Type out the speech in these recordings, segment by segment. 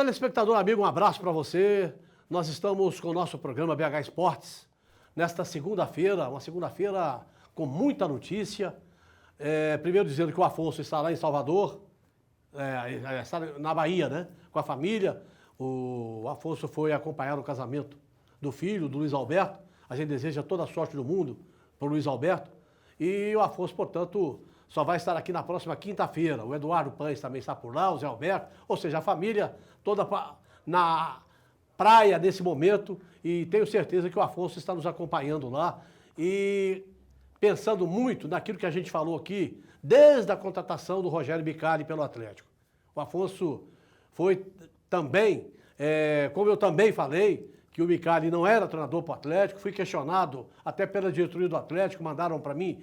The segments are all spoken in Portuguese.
Telespectador amigo, um abraço para você. Nós estamos com o nosso programa BH Esportes nesta segunda-feira, uma segunda-feira com muita notícia. Primeiro dizendo que o Afonso está lá em Salvador, está na Bahia, né? Com a família. O Afonso foi acompanhar o casamento do filho, do Luiz Alberto. A gente deseja toda a sorte do mundo para o Luiz Alberto. E o Afonso, portanto, só vai estar aqui na próxima quinta-feira. O Eduardo Pães também está por lá, o Zé Alberto, ou seja, a família toda na praia nesse momento. E tenho certeza que o Afonso está nos acompanhando lá e pensando muito naquilo que a gente falou aqui, desde a contratação do Rogério Micali pelo Atlético. O Afonso foi também, como eu também falei, que o Micali não era treinador para o Atlético, fui questionado até pela diretoria do Atlético, mandaram para mim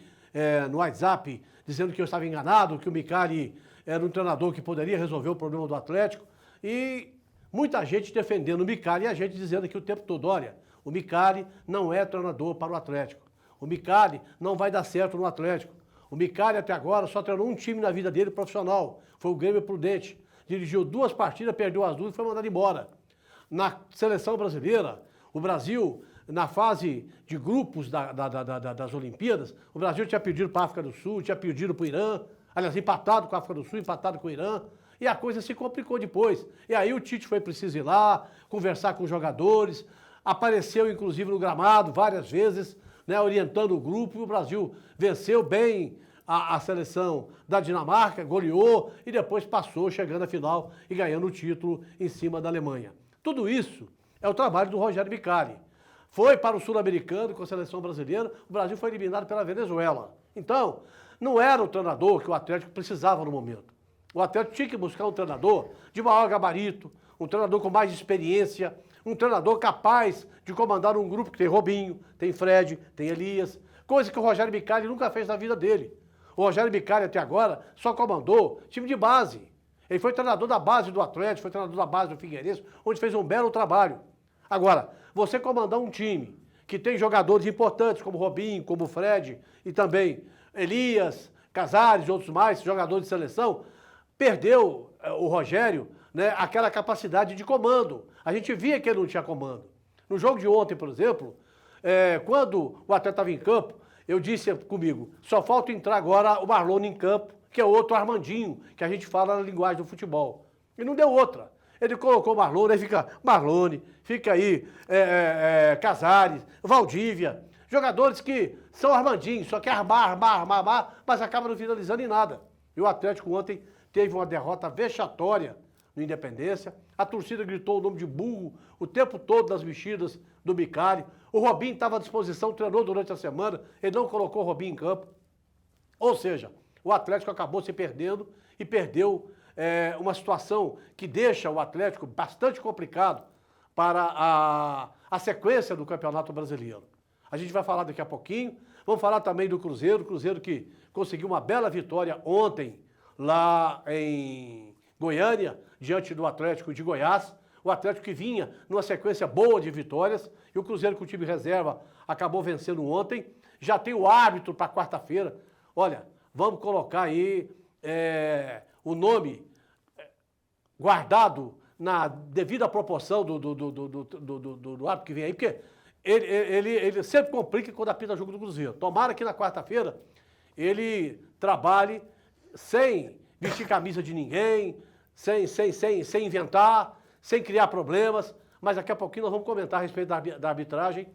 no WhatsApp, dizendo que eu estava enganado, que o Micali era um treinador que poderia resolver o problema do Atlético. E muita gente defendendo o Micali e a gente dizendo aqui o tempo todo, olha, o Micali não é treinador para o Atlético. O Micali não vai dar certo no Atlético. O Micali até agora só treinou um time na vida dele profissional, foi o Grêmio Prudente. Dirigiu 2 partidas, perdeu as 2 e foi mandado embora. Na seleção brasileira, o Brasil, na fase de grupos das Olimpíadas, o Brasil tinha pedido para a África do Sul, tinha pedido para o Irã, aliás, empatado com a África do Sul, empatado com o Irã, e a coisa se complicou depois. E aí o Tite foi preciso ir lá, conversar com os jogadores, apareceu inclusive no gramado várias vezes, né, orientando o grupo, e o Brasil venceu bem a seleção da Dinamarca, goleou e depois passou, chegando à final e ganhando o título em cima da Alemanha. Tudo isso é o trabalho do Rogério Micali. Foi para o Sul-Americano com a seleção brasileira, o Brasil foi eliminado pela Venezuela. Então, não era o treinador que o Atlético precisava no momento. O Atlético tinha que buscar um treinador de maior gabarito, um treinador com mais experiência, um treinador capaz de comandar um grupo que tem Robinho, tem Fred, tem Elias, coisa que o Rogério Micali nunca fez na vida dele. O Rogério Micali até agora só comandou time de base. Ele foi treinador da base do Atlético, foi treinador da base do Figueirense, onde fez um belo trabalho. Agora, você comandar um time que tem jogadores importantes como Robinho, como Fred e também Elias, Casares e outros mais, jogadores de seleção, perdeu o Rogério, né, aquela capacidade de comando. A gente via que ele não tinha comando. No jogo de ontem, por exemplo, quando o atleta estava em campo, eu disse comigo, só falta entrar agora o Marlone em campo, que é outro Armandinho, que a gente fala na linguagem do futebol. E não deu outra. Ele colocou o Marlone, aí fica Marlone, fica aí Casares, Valdívia, jogadores que são Armandinhos, só quer armar, mas acaba não finalizando em nada. E o Atlético ontem teve uma derrota vexatória no Independência. A torcida gritou o nome de burro o tempo todo nas mexidas do Micali. O Robinho estava à disposição, treinou durante a semana, ele não colocou o Robinho em campo. Ou seja, o Atlético acabou se perdendo e perdeu uma situação que deixa o Atlético bastante complicado para a sequência do Campeonato Brasileiro. A gente vai falar daqui a pouquinho, vamos falar também do Cruzeiro, o Cruzeiro que conseguiu uma bela vitória ontem lá em Goiânia, diante do Atlético de Goiás. O Atlético que vinha numa sequência boa de vitórias e o Cruzeiro com o time reserva acabou vencendo ontem. Já tem o árbitro para quarta-feira. Olha, vamos colocar aí o nome guardado na devida proporção do árbitro que vem aí, porque ele sempre complica quando apita jogo do Cruzeiro. Tomara que na quarta-feira ele trabalhe sem vestir camisa de ninguém, sem inventar, sem criar problemas, mas daqui a pouquinho nós vamos comentar a respeito da arbitragem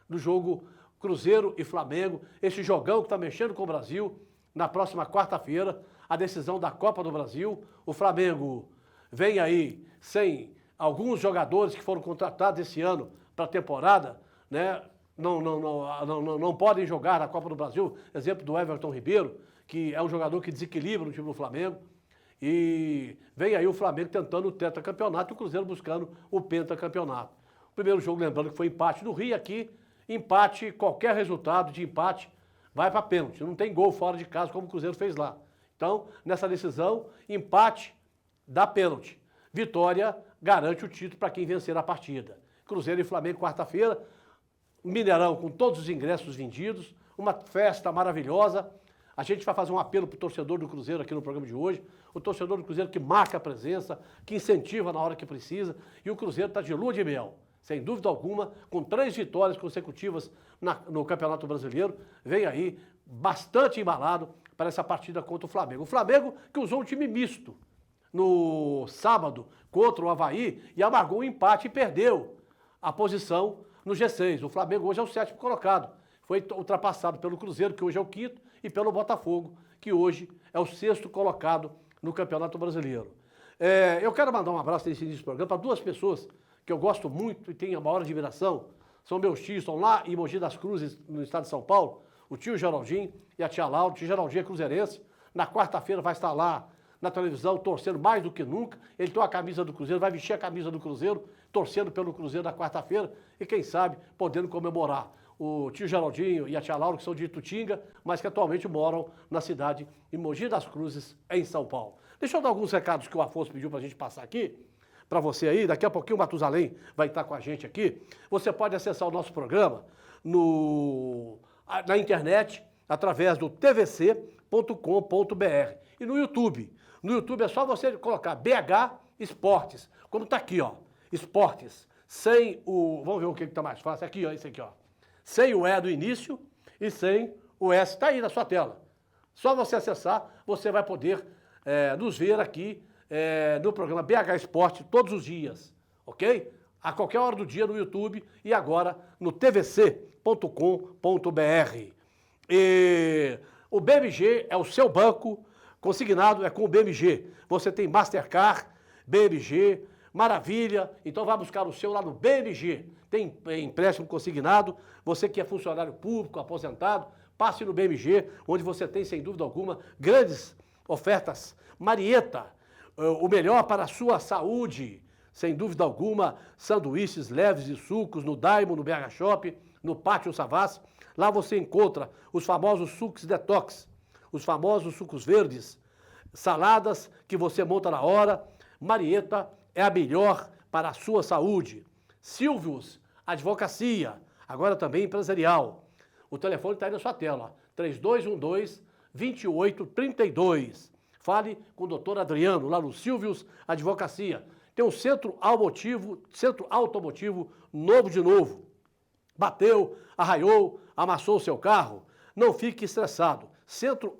do jogo Cruzeiro e Flamengo, esse jogão que está mexendo com o Brasil. Na próxima quarta-feira, a decisão da Copa do Brasil. O Flamengo vem aí sem alguns jogadores que foram contratados esse ano para a temporada, né? Não podem jogar na Copa do Brasil. Exemplo do Everton Ribeiro, que é um jogador que desequilibra no time do Flamengo. E vem aí o Flamengo tentando o tetracampeonato e o Cruzeiro buscando o pentacampeonato. O primeiro jogo, lembrando que foi empate no Rio aqui. Empate, qualquer resultado de empate vai para pênalti. Não tem gol fora de casa como o Cruzeiro fez lá. Então, nessa decisão, empate dá pênalti. Vitória garante o título para quem vencer a partida. Cruzeiro e Flamengo, quarta-feira. Mineirão com todos os ingressos vendidos. Uma festa maravilhosa. A gente vai fazer um apelo para o torcedor do Cruzeiro aqui no programa de hoje. O torcedor do Cruzeiro que marca a presença, que incentiva na hora que precisa. E o Cruzeiro está de lua de mel, sem dúvida alguma, com 3 vitórias consecutivas no Campeonato Brasileiro. Vem aí bastante embalado para essa partida contra o Flamengo. O Flamengo que usou um time misto no sábado contra o Avaí e amargou um empate e perdeu a posição no G6. O Flamengo hoje é o 7º colocado. Foi ultrapassado pelo Cruzeiro, que hoje é o 5º, e pelo Botafogo, que hoje é o 6º colocado no Campeonato Brasileiro. Eu quero mandar um abraço nesse início do programa para 2 pessoas que eu gosto muito e tenho a maior admiração. São meus tios, estão lá em Mogi das Cruzes, no estado de São Paulo, o tio Geraldinho e a tia Laura. O tio Geraldinho é cruzeirense. Na quarta-feira vai estar lá na televisão, torcendo mais do que nunca. Ele tem a camisa do Cruzeiro, vai vestir a camisa do Cruzeiro, torcendo pelo Cruzeiro na quarta-feira e, quem sabe, podendo comemorar. O tio Geraldinho e a tia Laura, que são de Itutinga, mas que atualmente moram na cidade de Mogi das Cruzes, em São Paulo. Deixa eu dar alguns recados que o Afonso pediu para a gente passar aqui, para você aí. Daqui a pouquinho o Matusalém vai estar com a gente aqui. Você pode acessar o nosso programa na internet, através do tvc.com.br e no YouTube. No YouTube é só você colocar BH Esportes, como está aqui, ó, Esportes, sem o... Vamos ver o que está mais fácil. Aqui, ó, esse aqui, ó. Sem o E do início e sem o S. Está aí na sua tela. Só você acessar, você vai poder nos ver aqui no programa BH Esporte todos os dias, ok? A qualquer hora do dia no YouTube e agora no tvc.com.br. E o BMG é o seu banco, consignado é com o BMG. Você tem Mastercard, BMG, maravilha, então vai buscar o seu lá no BMG. Tem empréstimo consignado, você que é funcionário público, aposentado, passe no BMG, onde você tem, sem dúvida alguma, grandes ofertas. Marieta, o melhor para a sua saúde, sem dúvida alguma, sanduíches leves e sucos no Daimo, no BH Shop, no Pátio Savassi. Lá você encontra os famosos sucos detox, os famosos sucos verdes, saladas que você monta na hora. Marieta é a melhor para a sua saúde. Silvius Advocacia, agora também empresarial. O telefone está aí na sua tela, 3212-2832. Fale com o doutor Adriano, lá no Silvius Advocacia. Tem um centro automotivo novo de novo. Bateu, arraiou, amassou o seu carro? Não fique estressado. Centro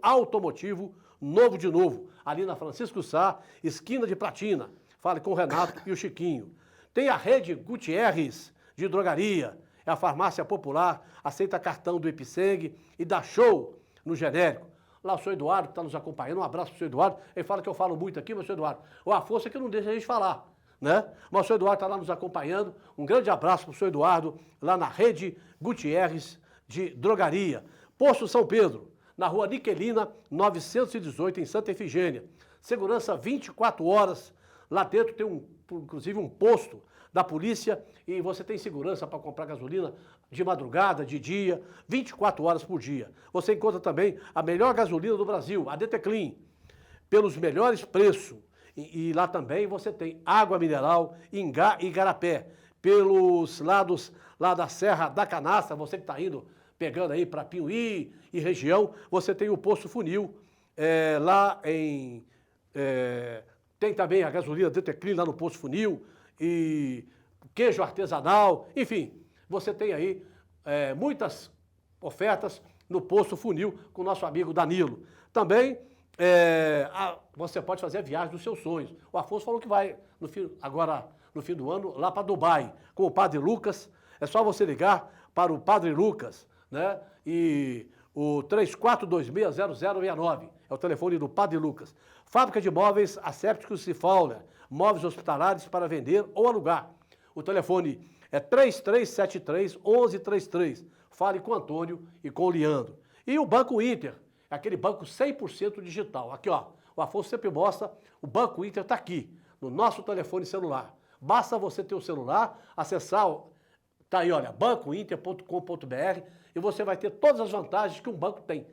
automotivo novo de novo. Ali na Francisco Sá, esquina de Platina. Fale com o Renato e o Chiquinho. Tem a rede Gutierrez de drogaria. É a farmácia popular, aceita cartão do Epiceng e dá show no genérico. Lá o senhor Eduardo que está nos acompanhando, um abraço para o senhor Eduardo. Ele fala que eu falo muito aqui, mas senhor Eduardo, o Afonso é que não deixa a gente falar, né? Mas o senhor Eduardo está lá nos acompanhando. Um grande abraço para o senhor Eduardo, lá na rede Gutierrez de drogaria. Posto São Pedro, na rua Niquelina, 918, em Santa Efigênia. Segurança 24 horas. Lá dentro tem inclusive um posto da polícia e você tem segurança para comprar gasolina de madrugada, de dia, 24 horas por dia. Você encontra também a melhor gasolina do Brasil, a DT Clean, pelos melhores preços. E lá também você tem água mineral, Ingá e Igarapé. Pelos lados lá da Serra da Canastra, você que está indo, pegando aí para Piuí e região, você tem o Posto Funil, lá em... tem também a gasolina DT Clean lá no Posto Funil, e queijo artesanal, enfim, você tem aí muitas ofertas no Posto Funil com o nosso amigo Danilo. Também você pode fazer a viagem dos seus sonhos. O Afonso falou que vai agora no fim do ano lá para Dubai com o Padre Lucas. É só você ligar para o Padre Lucas, né? E o 34260069 é o telefone do Padre Lucas. Fábrica de móveis assépticos e Fowler, móveis hospitalares para vender ou alugar. O telefone é 3373-1133. Fale com o Antônio e com o Leandro. E o Banco Inter, é aquele banco 100% digital. Aqui, ó, o Afonso sempre mostra, o Banco Inter está aqui, no nosso telefone celular. Basta você ter o celular, acessar, tá aí, olha, bancointer.com.br e você vai ter todas as vantagens que um banco tem.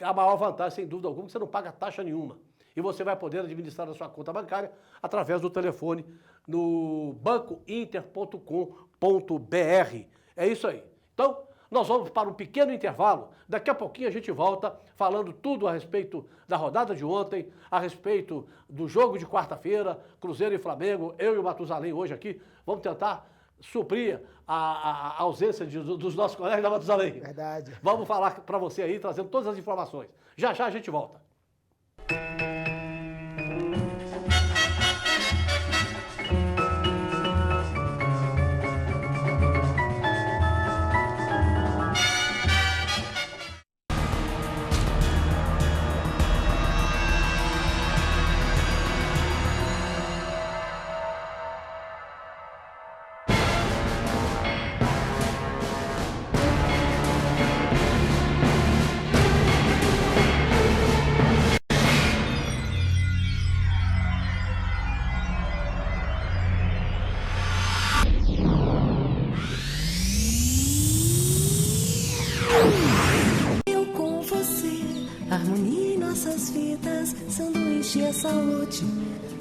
A maior vantagem, sem dúvida alguma, é que você não paga taxa nenhuma. E você vai poder administrar a sua conta bancária através do telefone no bancointer.com.br. É isso aí. Então, Nós vamos para um pequeno intervalo. Daqui a pouquinho a gente volta falando tudo a respeito da rodada de ontem, a respeito do jogo de quarta-feira, Cruzeiro e Flamengo. Eu e o Matusalém hoje aqui vamos tentar suprir a ausência dos nossos colegas da Matusalém. Verdade. Vamos falar para você aí, trazendo todas as informações. Já já a gente volta. Harmonia em nossas vidas, sanduíche é saúde,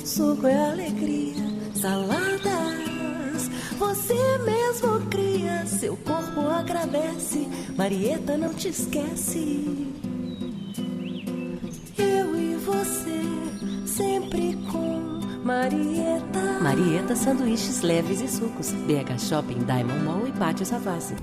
suco é alegria, saladas você mesmo cria, seu corpo agradece, Marieta não te esquece. Eu e você, sempre com Marieta. Marieta, sanduíches leves e sucos, BH Shopping, Diamond Mall e Pátio Savassi.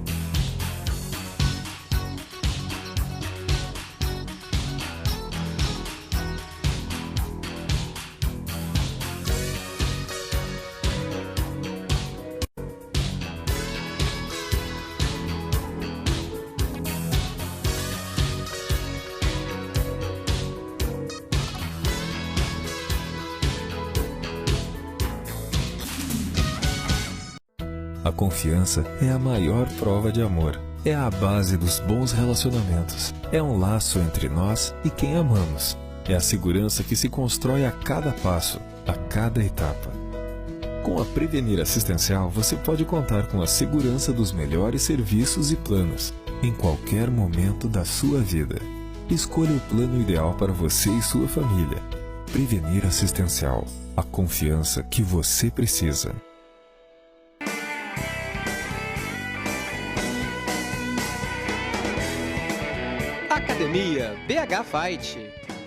A confiança é a maior prova de amor. É a base dos bons relacionamentos. É um laço entre nós e quem amamos. É a segurança que se constrói a cada passo, a cada etapa. Com a Prevenir Assistencial, você pode contar com a segurança dos melhores serviços e planos, em qualquer momento da sua vida. Escolha o plano ideal para você e sua família. Prevenir Assistencial. A confiança que você precisa. Academia BH Fight,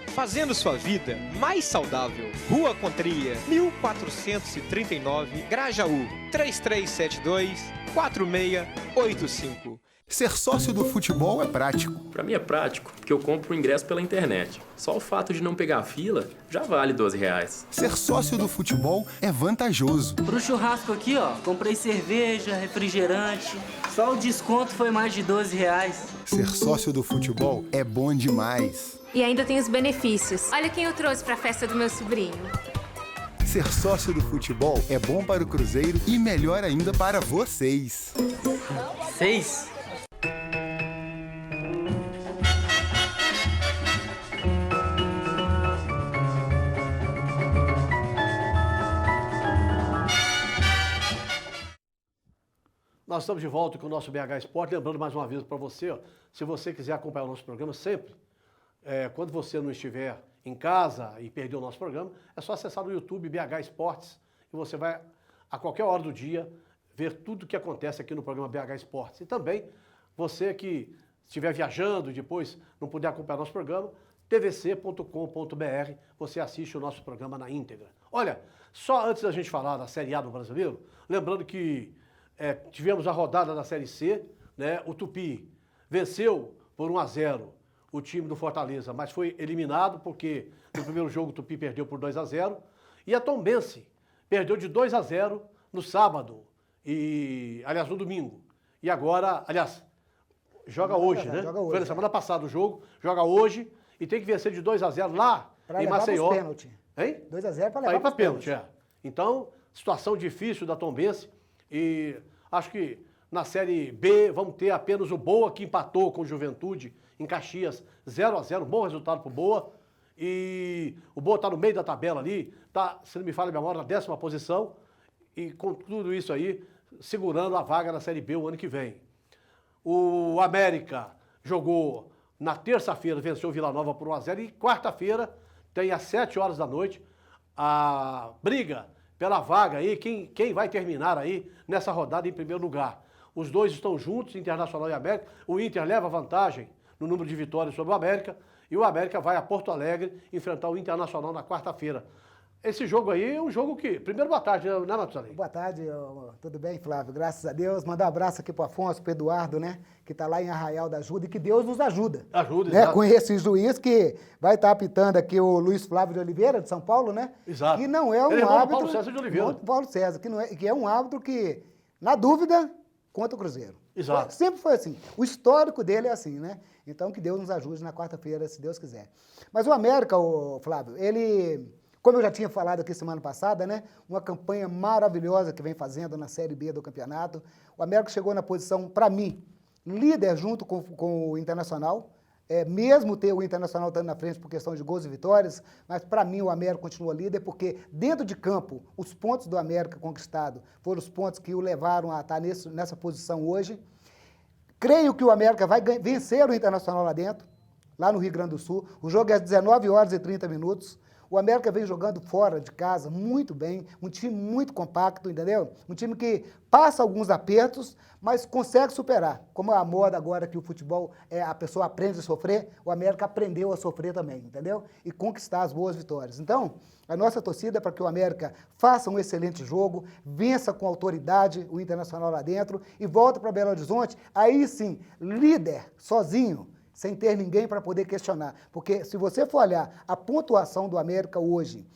fazendo sua vida mais saudável. Rua Contria, 1439, Grajaú, 3372-4685. Ser sócio do futebol é prático. Para mim é prático, porque eu compro o ingresso pela internet. Só o fato de não pegar a fila já vale R$12. Ser sócio do futebol é vantajoso. Pro churrasco aqui, ó, comprei cerveja, refrigerante. Só o desconto foi mais de R$12. Ser sócio do futebol é bom demais. E ainda tem os benefícios. Olha quem eu trouxe pra festa do meu sobrinho. Ser sócio do futebol é bom para o Cruzeiro e melhor ainda para vocês. 6. Nós estamos de volta com o nosso BH Esporte. Lembrando mais uma vez para você, ó, se você quiser acompanhar o nosso programa sempre, quando você não estiver em casa e perder o nosso programa, é só acessar no YouTube BH Esportes e você vai, a qualquer hora do dia, ver tudo o que acontece aqui no programa BH Esportes. E também, você que estiver viajando e depois não puder acompanhar o nosso programa, tvc.com.br, você assiste o nosso programa na íntegra. Olha, só antes da gente falar da Série A do Brasileiro, lembrando que tivemos a rodada da Série C, né? O Tupi venceu por 1-0 o time do Fortaleza, mas foi eliminado porque no primeiro jogo o Tupi perdeu por 2-0. E a Tombense perdeu de 2-0 no sábado, aliás, no domingo. E agora, aliás, joga hoje, né? Joga hoje, foi na semana passada o jogo, joga hoje e tem que vencer de 2-0 lá pra em Maceió. Pra levar pênalti. Hein? 2-0 para levar Aí para pênalti. pênalti, Então, situação difícil da Tombense. E acho que na Série B vamos ter apenas o Boa, que empatou com o Juventude em Caxias 0-0, bom resultado para o Boa. E o Boa está no meio da tabela ali, está, se não me falha a memória, na 10ª posição. E com tudo isso aí, segurando a vaga na Série B o ano que vem. O América jogou na terça-feira, venceu o Vila Nova por 1-0. E quarta-feira tem às 7 horas da noite a briga pela vaga aí, quem vai terminar aí nessa rodada em primeiro lugar. Os dois estão juntos, Internacional e América. O Inter leva vantagem no número de vitórias sobre o América. E o América vai a Porto Alegre enfrentar o Internacional na quarta-feira. Esse jogo aí é um jogo que... Primeiro, boa tarde, né, Matusalém? Boa tarde, tudo bem, Flávio? Graças a Deus. Mandar um abraço aqui pro Afonso, pro Eduardo, né? Que tá lá em Arraial da Ajuda e que Deus nos ajuda. Ajuda, né? exato. Com esse juiz que vai estar apitando aqui o Luiz Flávio de Oliveira, de São Paulo, né? Exato. Que não é um Ele é árbitro... Paulo César de Oliveira. Paulo César, que é um árbitro que, na dúvida, contra o Cruzeiro. Exato. Sempre foi assim. O histórico dele é assim, né? Então, que Deus nos ajude na quarta-feira, se Deus quiser. Mas o América, Flávio, ele... Como eu já tinha falado aqui semana passada, né? Uma campanha maravilhosa que vem fazendo na Série B do campeonato. O América chegou na posição, para mim, líder junto com o Internacional. Mesmo ter o Internacional estando na frente por questão de gols e vitórias, mas para mim o América continua líder, porque dentro de campo, os pontos do América conquistado foram os pontos que o levaram a estar nessa posição hoje. Creio que o América vai vencer o Internacional lá dentro, lá no Rio Grande do Sul. O jogo é às 19 horas e 30 minutos. O América vem jogando fora de casa muito bem, um time muito compacto, entendeu? Um time que passa alguns apertos, mas consegue superar. Como é a moda agora que o futebol, a pessoa aprende a sofrer, o América aprendeu a sofrer também, entendeu? E conquistar as boas vitórias. Então, a nossa torcida é para que o América faça um excelente jogo, vença com autoridade o Internacional lá dentro e volta para Belo Horizonte, aí sim, líder, sozinho, sem ter ninguém para poder questionar. Porque se você for olhar a pontuação do América hoje,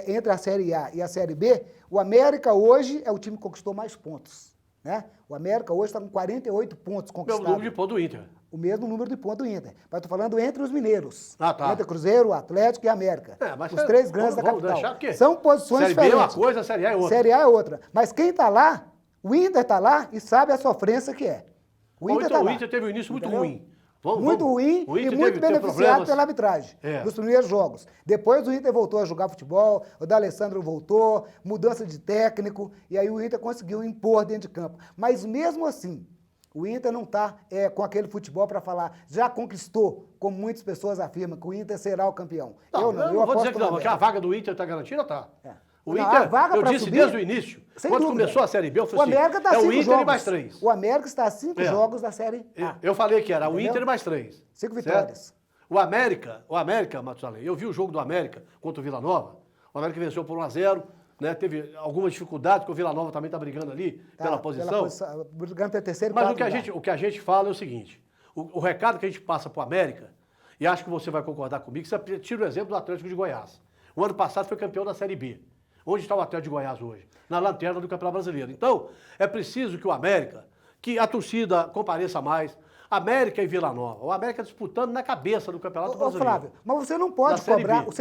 entre a Série A e a Série B, o América hoje é o time que conquistou mais pontos. Né? O América hoje está com 48 pontos conquistados. O mesmo número de pontos do Inter. O mesmo número de pontos do Inter. Mas estou falando entre os mineiros. Ah, tá. Entre Cruzeiro, Atlético e América. Mas os três grandes da vamos capital. Que são posições diferentes. Série B é diferentes. uma coisa, a Série A é outra. Série A é outra. Mas quem está lá, o Inter está lá e sabe a sofrência que é. O Inter está lá. O Inter teve um início muito Entendeu? ruim. Muito ruim e muito beneficiado pela arbitragem nos primeiros jogos. Depois o Inter voltou a jogar futebol, o D'Alessandro voltou, mudança de técnico, e aí o Inter conseguiu impor dentro de campo. Mas mesmo assim, o Inter não está com aquele futebol para falar, já conquistou, como muitas pessoas afirmam, que o Inter será o campeão. Eu não vou dizer que não, que a vaga do Inter está garantida, tá. O Não, Inter, a vaga eu pra disse subir, desde o início, quando dúvida. começou a Série B, eu falei o América está assim, a 5 o Inter jogos. e mais 3. O América está a 5 jogos da Série A. Eu falei que era Entendeu? o Inter e mais 3. 5 vitórias. O América, Matusalém, eu vi o jogo do América contra o Vila Nova. O América venceu por 1-0, né? Teve algumas dificuldades, porque o Vila Nova também está brigando ali pela posição. Brigando pelo terceiro e Mas quarto o que a gente fala é o seguinte, o recado que a gente passa para o América, e acho que você vai concordar comigo, você tira o exemplo do Atlético de Goiás. O ano passado foi campeão da Série B. Onde está o Atlético de Goiás hoje? Na lanterna do Campeonato Brasileiro. Então, é preciso que o América, que a torcida compareça mais, América e Vila Nova. O América disputando na cabeça do Campeonato Brasileiro. Flávio, mas você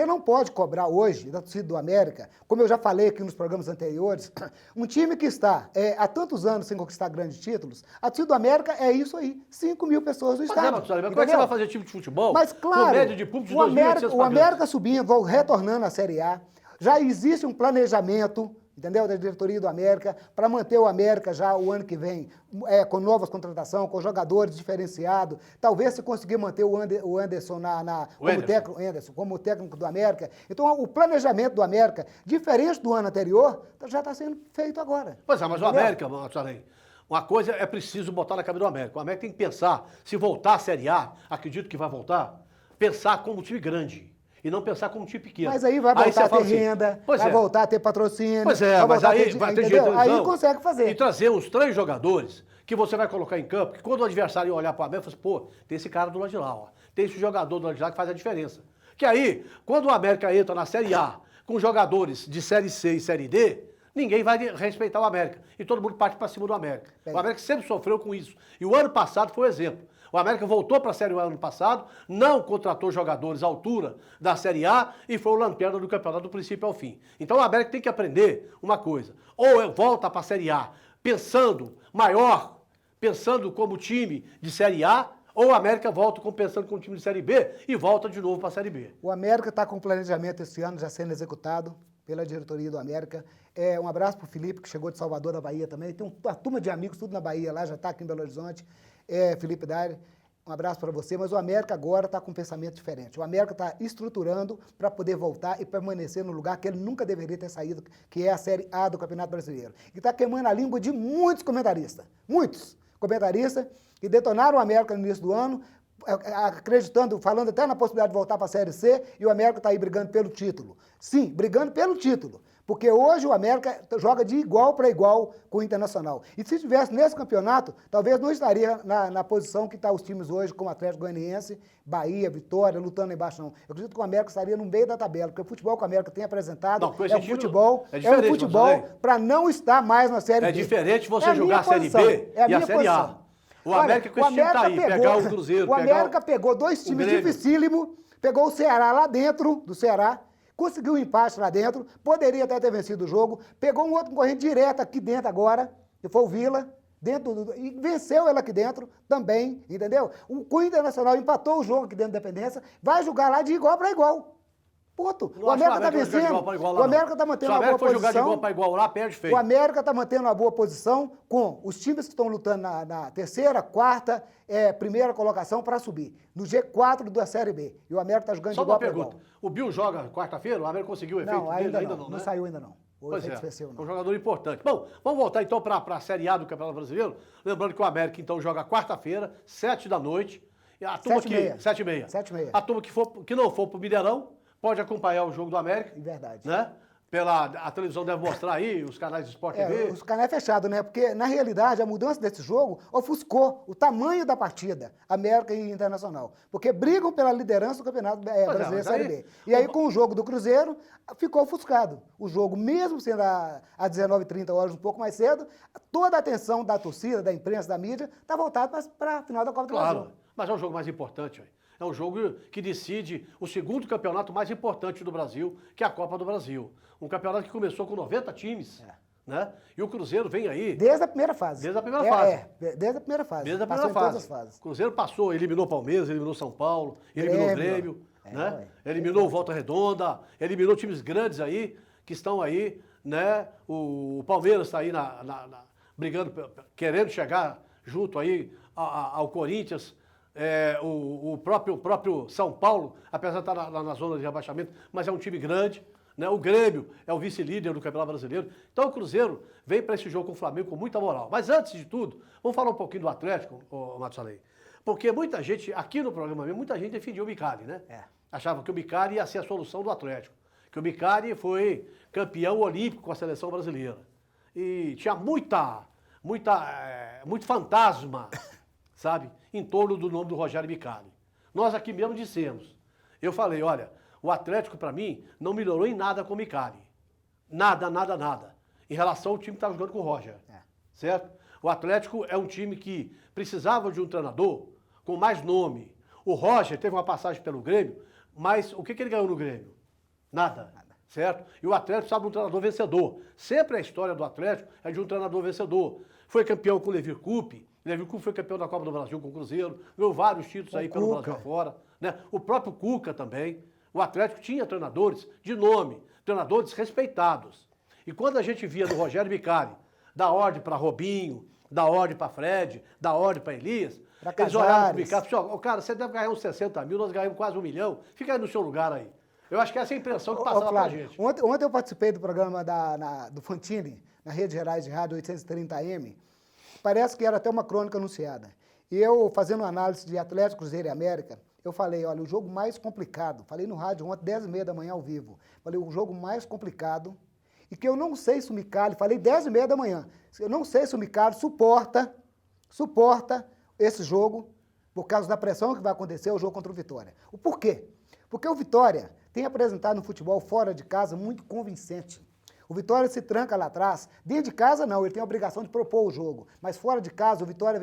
não pode cobrar hoje da torcida do América, como eu já falei aqui nos programas anteriores, um time que está há tantos anos sem conquistar grandes títulos, a torcida do América é isso aí, 5 mil pessoas no estádio. Mas como é que você vai fazer time de futebol? Mas claro, com média de público de o América subindo, retornando à Série A, já existe um planejamento, entendeu, da diretoria do América, para manter o América já o ano que vem com novas contratações, com jogadores diferenciados. Talvez se conseguir manter o Anderson como técnico do América. Então, o planejamento do América, diferente do ano anterior, já está sendo feito agora. Pois é, mas entendeu? O América, Matusalém, uma coisa é preciso botar na cabeça do América. O América tem que pensar, se voltar à Série A, acredito que vai voltar, pensar como um time grande. E não pensar como um time pequeno. Mas aí vai voltar a ter renda, vai voltar a ter patrocínio. Pois é, mas aí vai ter jeito. Aí consegue fazer. E trazer uns 3 jogadores que você vai colocar em campo, que quando o adversário olhar para o América, fala assim, pô, tem esse cara do lado de lá, ó. Tem esse jogador do lado de lá que faz a diferença. Que aí, quando o América entra na Série A com jogadores de Série C e Série D, ninguém vai respeitar o América. E todo mundo parte para cima do América. O América sempre sofreu com isso. E o ano passado foi um exemplo. O América voltou para a Série A ano passado, não contratou jogadores à altura da Série A e foi o lanterna do campeonato do princípio ao fim. Então o América tem que aprender uma coisa. Ou volta para a Série A pensando maior, pensando como time de Série A, ou o América volta pensando como time de Série B e volta de novo para a Série B. O América está com o planejamento esse ano já sendo executado pela diretoria do América. Um abraço para o Felipe, que chegou de Salvador da Bahia também. Tem uma turma de amigos, tudo na Bahia lá, já está aqui em Belo Horizonte. Felipe Dari. Um abraço para você, mas o América agora está com um pensamento diferente. O América está estruturando para poder voltar e permanecer no lugar que ele nunca deveria ter saído, que é a Série A do Campeonato Brasileiro. E está queimando a língua de muitos comentaristas que detonaram o América no início do ano, acreditando, falando até na possibilidade de voltar para a Série C, e o América está aí brigando pelo título. Sim, brigando pelo título. Porque hoje o América joga de igual para igual com o Internacional. E se estivesse nesse campeonato, talvez não estaria na posição que estão os times hoje, como Atlético Goianiense, Bahia, Vitória, lutando lá embaixo, não. Eu acredito que o América estaria no meio da tabela, porque o futebol que o América tem apresentado é um futebol para não estar mais na Série B. É diferente você jogar a Série B e a Série A. O América com esse time tá aí, pegar o Cruzeiro, o América pegou dois times dificílimos, pegou o Ceará lá dentro do Ceará, conseguiu um empate lá dentro, poderia até ter vencido o jogo, pegou um outro concorrente direto aqui dentro agora, que foi o Vila, e venceu ela aqui dentro também, entendeu? O Internacional empatou o jogo aqui dentro da Independência, vai jogar lá de igual para igual. Ponto. O América está vencendo, o América está mantendo uma boa posição. Se o América for jogar de igual para igual lá, perde feio. O América está mantendo uma boa posição com os times que estão lutando na terceira, quarta, primeira colocação para subir. No G4 da Série B. E o América está jogando de igual para igual. O Bill joga quarta-feira? O América conseguiu o efeito dele? Ainda não, né? Não saiu ainda não. Pois é, um jogador importante. Bom, vamos voltar então para a Série A do Campeonato Brasileiro. Lembrando que o América então joga quarta-feira, 7h. A turma 7h30. A turma que não for para o Mineirão pode acompanhar o jogo do América. É verdade. Né? A televisão deve mostrar aí, os canais de Sport TV. Os canais fechados, né? Porque, na realidade, a mudança desse jogo ofuscou o tamanho da partida, América e Internacional. Porque brigam pela liderança do Campeonato Brasileiro Série B. E aí, com o jogo do Cruzeiro, ficou ofuscado. O jogo, mesmo sendo às 19h30, um pouco mais cedo, toda a atenção da torcida, da imprensa, da mídia, está voltada para a final da Copa do Brasil. Claro, mas é o jogo mais importante, velho. É um jogo que decide o segundo campeonato mais importante do Brasil, que é a Copa do Brasil. Um campeonato que começou com 90 times, né? E o Cruzeiro vem aí... Desde a primeira fase. Desde a primeira fase. Desde a primeira fase. Desde a primeira fase. Todas as fases. O Cruzeiro passou, eliminou o Palmeiras, eliminou São Paulo, eliminou o Grêmio, né? Eliminou o Volta Redonda, eliminou times grandes aí, que estão aí, né? O Palmeiras está aí brigando, querendo chegar junto aí ao Corinthians. O próprio São Paulo, apesar de estar na zona de rebaixamento, mas é um time grande, né? O Grêmio é o vice-líder do Campeonato Brasileiro. Então o Cruzeiro vem para esse jogo com o Flamengo com muita moral. Mas antes de tudo, vamos falar um pouquinho do Atlético, Matusalém. Porque muita gente, aqui no programa mesmo, muita gente defendia o Micali, né? Achava que o Micali ia ser a solução do Atlético. Que o Micali foi campeão olímpico com a seleção brasileira. E tinha muito fantasma, sabe, em torno do nome do Rogério Micali. Nós aqui mesmo dissemos. Eu falei, olha, o Atlético, para mim, não melhorou em nada com o Micali. Nada. Em relação ao time que estava jogando com o Roger. Certo? O Atlético é um time que precisava de um treinador com mais nome. O Roger teve uma passagem pelo Grêmio, mas o que ele ganhou no Grêmio? Nada. Certo? E o Atlético precisava de um treinador vencedor. Sempre a história do Atlético é de um treinador vencedor. Foi campeão com o Levi Coupe. Levi Coupe foi campeão da Copa do Brasil com o Cruzeiro, ganhou vários títulos aí pelo Brasil afora, né? O próprio Cuca também. O Atlético tinha treinadores de nome, treinadores respeitados. E quando a gente via do Rogério Micali, da ordem para Robinho, da ordem para Fred, da ordem para Elias, eles olhavam para o Micali e falavam, cara, você deve ganhar uns 60 mil, nós ganhamos quase 1 milhão, fica aí no seu lugar aí. Eu acho que essa é a impressão que passava pra gente. Ontem eu participei do programa do Fantini, na Rede Gerais de Rádio 830M. Parece que era até uma crônica anunciada. E eu, fazendo uma análise de Atlético, Cruzeiro e América, eu falei, olha, o jogo mais complicado, falei no rádio ontem, 10h30 ao vivo, falei, o jogo mais complicado, e que eu não sei se o Micali, falei 10h30, eu não sei se o Micali suporta esse jogo, por causa da pressão que vai acontecer o jogo contra o Vitória. O porquê? Porque o Vitória tem apresentado no futebol fora de casa muito convincente. O Vitória se tranca lá atrás. Dentro de casa, não, ele tem a obrigação de propor o jogo. Mas fora de casa, o Vitória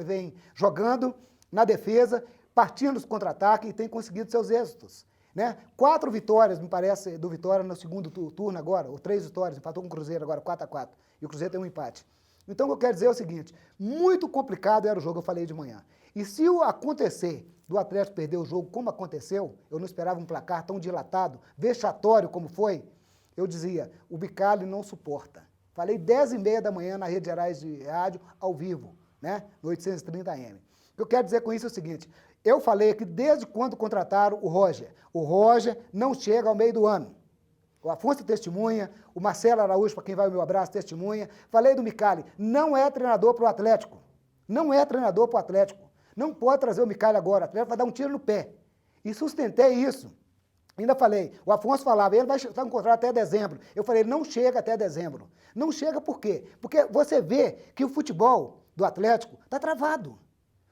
vem jogando na defesa, partindo dos contra-ataques e tem conseguido seus êxitos. Né? 4 vitórias, me parece, do Vitória no segundo turno agora, ou 3 vitórias, empatou com o Cruzeiro agora, 4-4. E o Cruzeiro tem um empate. Então, o que eu quero dizer é o seguinte, muito complicado era o jogo, eu falei de manhã. E se acontecer do Atlético perder o jogo como aconteceu, eu não esperava um placar tão dilatado, vexatório como foi, eu dizia, o Micali não suporta. Falei 10h30 na Rede Gerais de Rádio, ao vivo, né, no 830M. O que eu quero dizer com isso é o seguinte, eu falei que desde quando contrataram o Roger não chega ao meio do ano. O Afonso testemunha, o Marcelo Araújo, para quem vai o meu abraço, testemunha. Falei do Micali, não é treinador para o Atlético. Não é treinador para o Atlético. Não pode trazer o Micali agora, o Atlético vai dar um tiro no pé. E sustentei isso. Ainda falei, o Afonso falava, ele vai estar no contrato até dezembro. Eu falei, não chega até dezembro. Não chega por quê? Porque você vê que o futebol do Atlético está travado.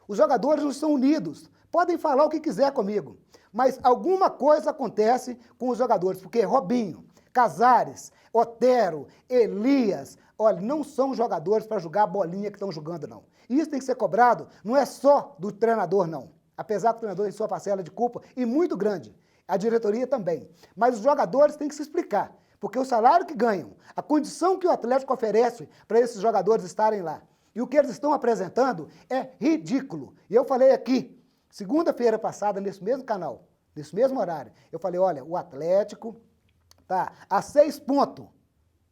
Os jogadores não estão unidos. Podem falar o que quiser comigo, mas alguma coisa acontece com os jogadores, porque Robinho, Casares, Otero, Elias, olha, não são jogadores para jogar a bolinha que estão jogando, não. E isso tem que ser cobrado, não é só do treinador, não. Apesar que o treinador tem sua parcela de culpa, e muito grande. A diretoria também. Mas os jogadores têm que se explicar, porque o salário que ganham, a condição que o Atlético oferece para esses jogadores estarem lá, e o que eles estão apresentando é ridículo. E eu falei aqui, segunda-feira passada, nesse mesmo canal, nesse mesmo horário, eu falei, olha, o Atlético está a 6 pontos,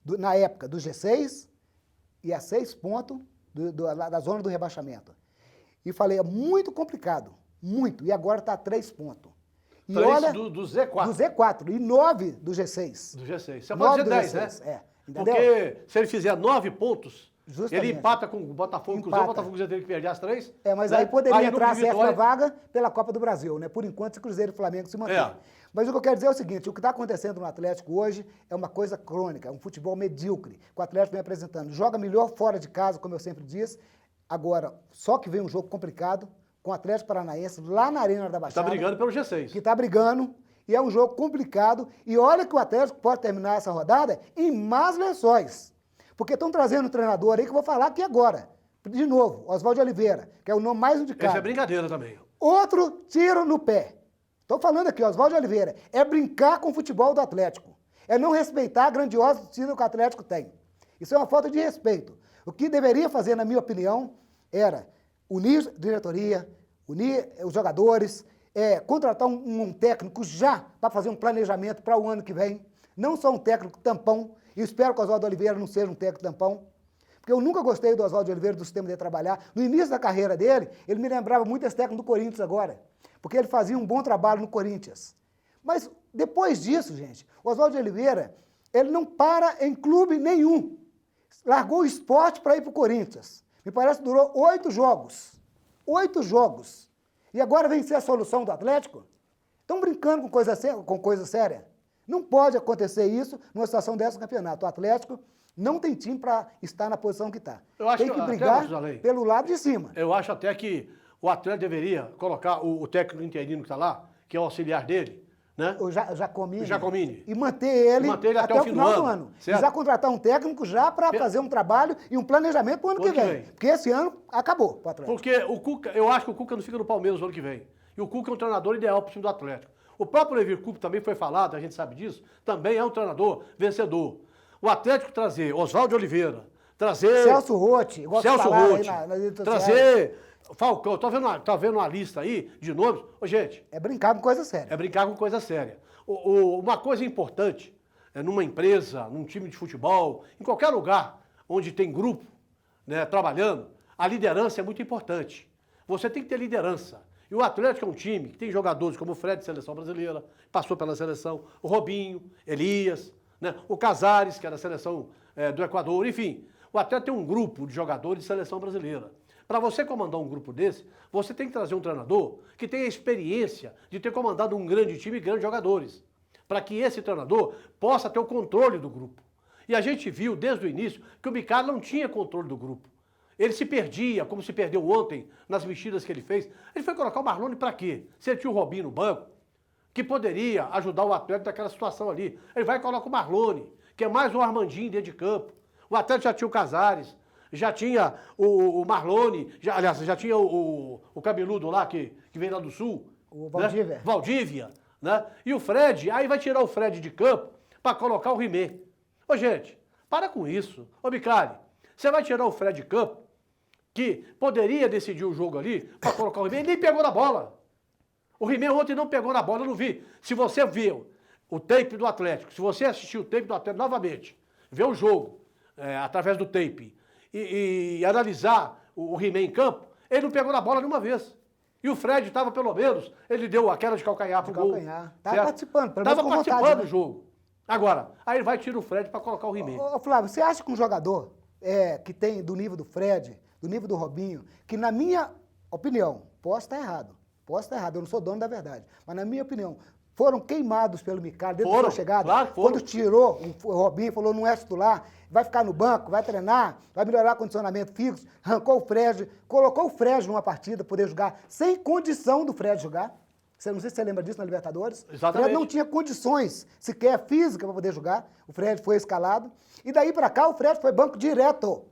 na época, do G6, e a 6 pontos da zona do rebaixamento. E falei, é muito complicado, muito, e agora está a 3 pontos. E 3 olha, do Z4. Do Z4, e 9 do G6. Do G6. Você pode dizer 10, né? É, entendeu? Porque se ele fizer 9 pontos, justamente, ele empata com o Botafogo, inclusive o Botafogo já teve que perder as 3. É, mas né? aí poderia entrar a sétima Vitória... vaga pela Copa do Brasil, né? Por enquanto, se Cruzeiro e Flamengo se mantém. Mas o que eu quero dizer é o seguinte, o que está acontecendo no Atlético hoje é uma coisa crônica, é um futebol medíocre, que o Atlético vem apresentando. Joga melhor fora de casa, como eu sempre disse, agora, só que vem um jogo complicado, com o Atlético Paranaense, lá na Arena da Baixada. Está brigando pelo G6. Que está brigando, e é um jogo complicado, e olha que o Atlético pode terminar essa rodada em más lençóis. Porque estão trazendo um treinador aí que eu vou falar aqui agora. De novo, Oswaldo Oliveira, que é o nome mais indicado. Essa é brincadeira também. Outro tiro no pé. Estou falando aqui, Oswaldo Oliveira, é brincar com o futebol do Atlético. É não respeitar a grandiosa torcida que o Atlético tem. Isso é uma falta de respeito. O que deveria fazer, na minha opinião, era unir a diretoria, unir os jogadores, contratar um técnico já para fazer um planejamento para o ano que vem. Não só um técnico tampão, e espero que o Oswaldo Oliveira não seja um técnico tampão, porque eu nunca gostei do Oswaldo Oliveira, do sistema de trabalhar. No início da carreira dele, ele me lembrava muito esse técnico do Corinthians agora, porque ele fazia um bom trabalho no Corinthians. Mas depois disso, gente, o Oswaldo Oliveira, ele não para em clube nenhum. Largou o esporte para ir para o Corinthians. Me parece que durou 8 jogos. 8 jogos. E agora vem ser a solução do Atlético? Estão brincando com coisa séria? Não pode acontecer isso numa situação dessa no campeonato. O Atlético não tem time para estar na posição que está. Tem que brigar pelo lado de cima. Eu acho até que o Atlético deveria colocar o técnico interino que está lá, que é o auxiliar dele, né? O Jacomini. Jacomini. E manter ele até o final do ano. E já contratar um técnico já para fazer um trabalho e um planejamento para o ano que vem. Porque esse ano acabou para o Atlético. Porque o Cuca, eu acho que o Cuca não fica no Palmeiras no ano que vem. E o Cuca é um treinador ideal para o time do Atlético. O próprio Levi Coupe também foi falado, a gente sabe disso, também é um treinador vencedor. O Atlético trazer Oswaldo Oliveira, trazer... Celso Rotti, trazer Falcão, tá vendo uma lista aí de nomes? Ô, gente... É brincar com coisa séria. É brincar com coisa séria. Uma coisa importante, numa empresa, num time de futebol, em qualquer lugar onde tem grupo, né, trabalhando, a liderança é muito importante. Você tem que ter liderança. E o Atlético é um time que tem jogadores como o Fred, seleção brasileira, passou pela seleção, o Robinho, Elias, né, o Casares, que é da seleção do Equador, enfim. O Atlético tem um grupo de jogadores de seleção brasileira. Para você comandar um grupo desse, você tem que trazer um treinador que tenha experiência de ter comandado um grande time e grandes jogadores, para que esse treinador possa ter o controle do grupo. E a gente viu desde o início que o Micali não tinha controle do grupo. Ele se perdia, como se perdeu ontem, nas mexidas que ele fez. Ele foi colocar o Marlone para quê? Se ele tinha o Robinho no banco, que poderia ajudar o Atlético naquela situação ali. Ele vai e coloca o Marlone, que é mais um Armandinho dentro de campo. O Atlético já tinha o Casares, já tinha o Marlone, já tinha o cabeludo lá, que vem lá do Sul. O Valdívia. Né? Valdívia, né? E o Fred, aí vai tirar o Fred de campo para colocar o Rimé. Ô, gente, para com isso. Ô, Micali, você vai tirar o Fred de campo, que poderia decidir o jogo ali, para colocar o Rimé, ele nem pegou na bola. O Rimé ontem não pegou na bola, eu não vi. Se você viu o tape do Atlético, se você assistiu o tape do Atlético novamente, ver o jogo através do tape e analisar o Rimé em campo, Ele não pegou na bola nenhuma vez. E o Fred estava, pelo menos, ele deu a queda de calcanhar pro gol. Estava participando, pelo menos Estava com participando vontade, do jogo. Agora, aí ele vai e tira o Fred para colocar o He-Man. Ô, Flávio, você acha que um jogador que tem do nível do Fred, do nível do Robinho, que na minha opinião, posso estar errado, eu não sou dono da verdade, mas na minha opinião, foram queimados pelo Micali desde a sua chegada? Claro que foram. Quando tirou o Robinho, falou não é titular, vai ficar no banco, vai treinar, vai melhorar o condicionamento fixo, arrancou o Fred, colocou o Fred numa partida, poder jogar, sem condição do Fred jogar. Não sei se você lembra disso na Libertadores. Exatamente. O Fred não tinha condições sequer física para poder jogar. O Fred foi escalado. E daí para cá o Fred foi banco direto.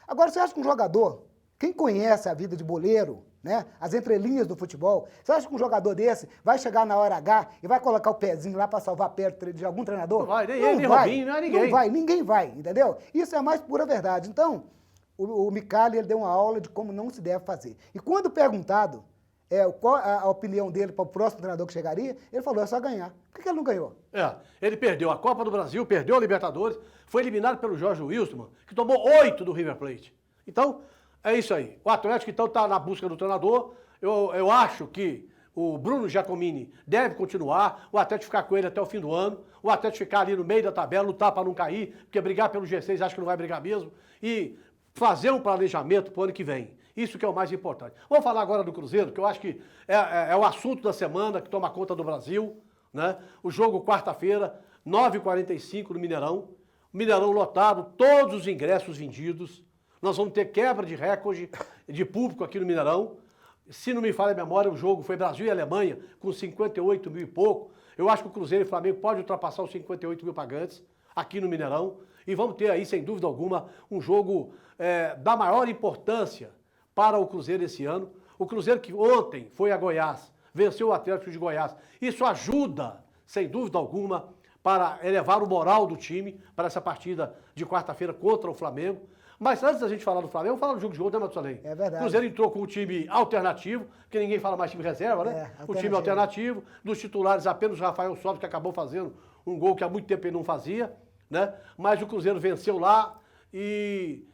Agora você acha que um jogador, quem conhece a vida de boleiro, né, as entrelinhas do futebol, você acha que um jogador desse vai chegar na hora H e vai colocar o pezinho lá para salvar perto de algum treinador? Não vai, nem ele, nem Robinho, não é ninguém. Não vai, ninguém vai, entendeu? Isso é a mais pura verdade. Então, o Micali, ele deu uma aula de como não se deve fazer. E quando perguntado qual a opinião dele para o próximo treinador que chegaria, ele falou, é só ganhar. Por que ele não ganhou? Ele perdeu a Copa do Brasil, perdeu a Libertadores, foi eliminado pelo Jorge Wilstermann, que tomou 8 do River Plate. Então, é isso aí. O Atlético, então, está na busca do treinador. Eu acho que o Bruno Giacomini deve continuar, o Atlético ficar com ele até o fim do ano, o Atlético ficar ali no meio da tabela, lutar para não cair, porque brigar pelo G6 acho que não vai brigar mesmo, e fazer um planejamento para o ano que vem. Isso que é o mais importante. Vamos falar agora do Cruzeiro, que eu acho que é o assunto da semana que toma conta do Brasil, né? O jogo quarta-feira, 9h45 no Mineirão. O Mineirão lotado, todos os ingressos vendidos. Nós vamos ter quebra de recorde de público aqui no Mineirão. Se não me falha a memória, o jogo foi Brasil e Alemanha, com 58 mil e pouco. Eu acho que o Cruzeiro e o Flamengo podem ultrapassar os 58 mil pagantes aqui no Mineirão. E vamos ter aí, sem dúvida alguma, um jogo da maior importância para o Cruzeiro esse ano. O Cruzeiro que ontem foi a Goiás, venceu o Atlético de Goiás. Isso ajuda, sem dúvida alguma, para elevar o moral do time para essa partida de quarta-feira contra o Flamengo. Mas antes da gente falar do Flamengo, vamos falar do jogo de ontem, né, Matusalém? É verdade. O Cruzeiro entrou com o time alternativo, porque ninguém fala mais time reserva, né? O time alternativo. Dos titulares, apenas o Rafael Sobis, que acabou fazendo um gol que há muito tempo ele não fazia, né? Mas o Cruzeiro venceu lá e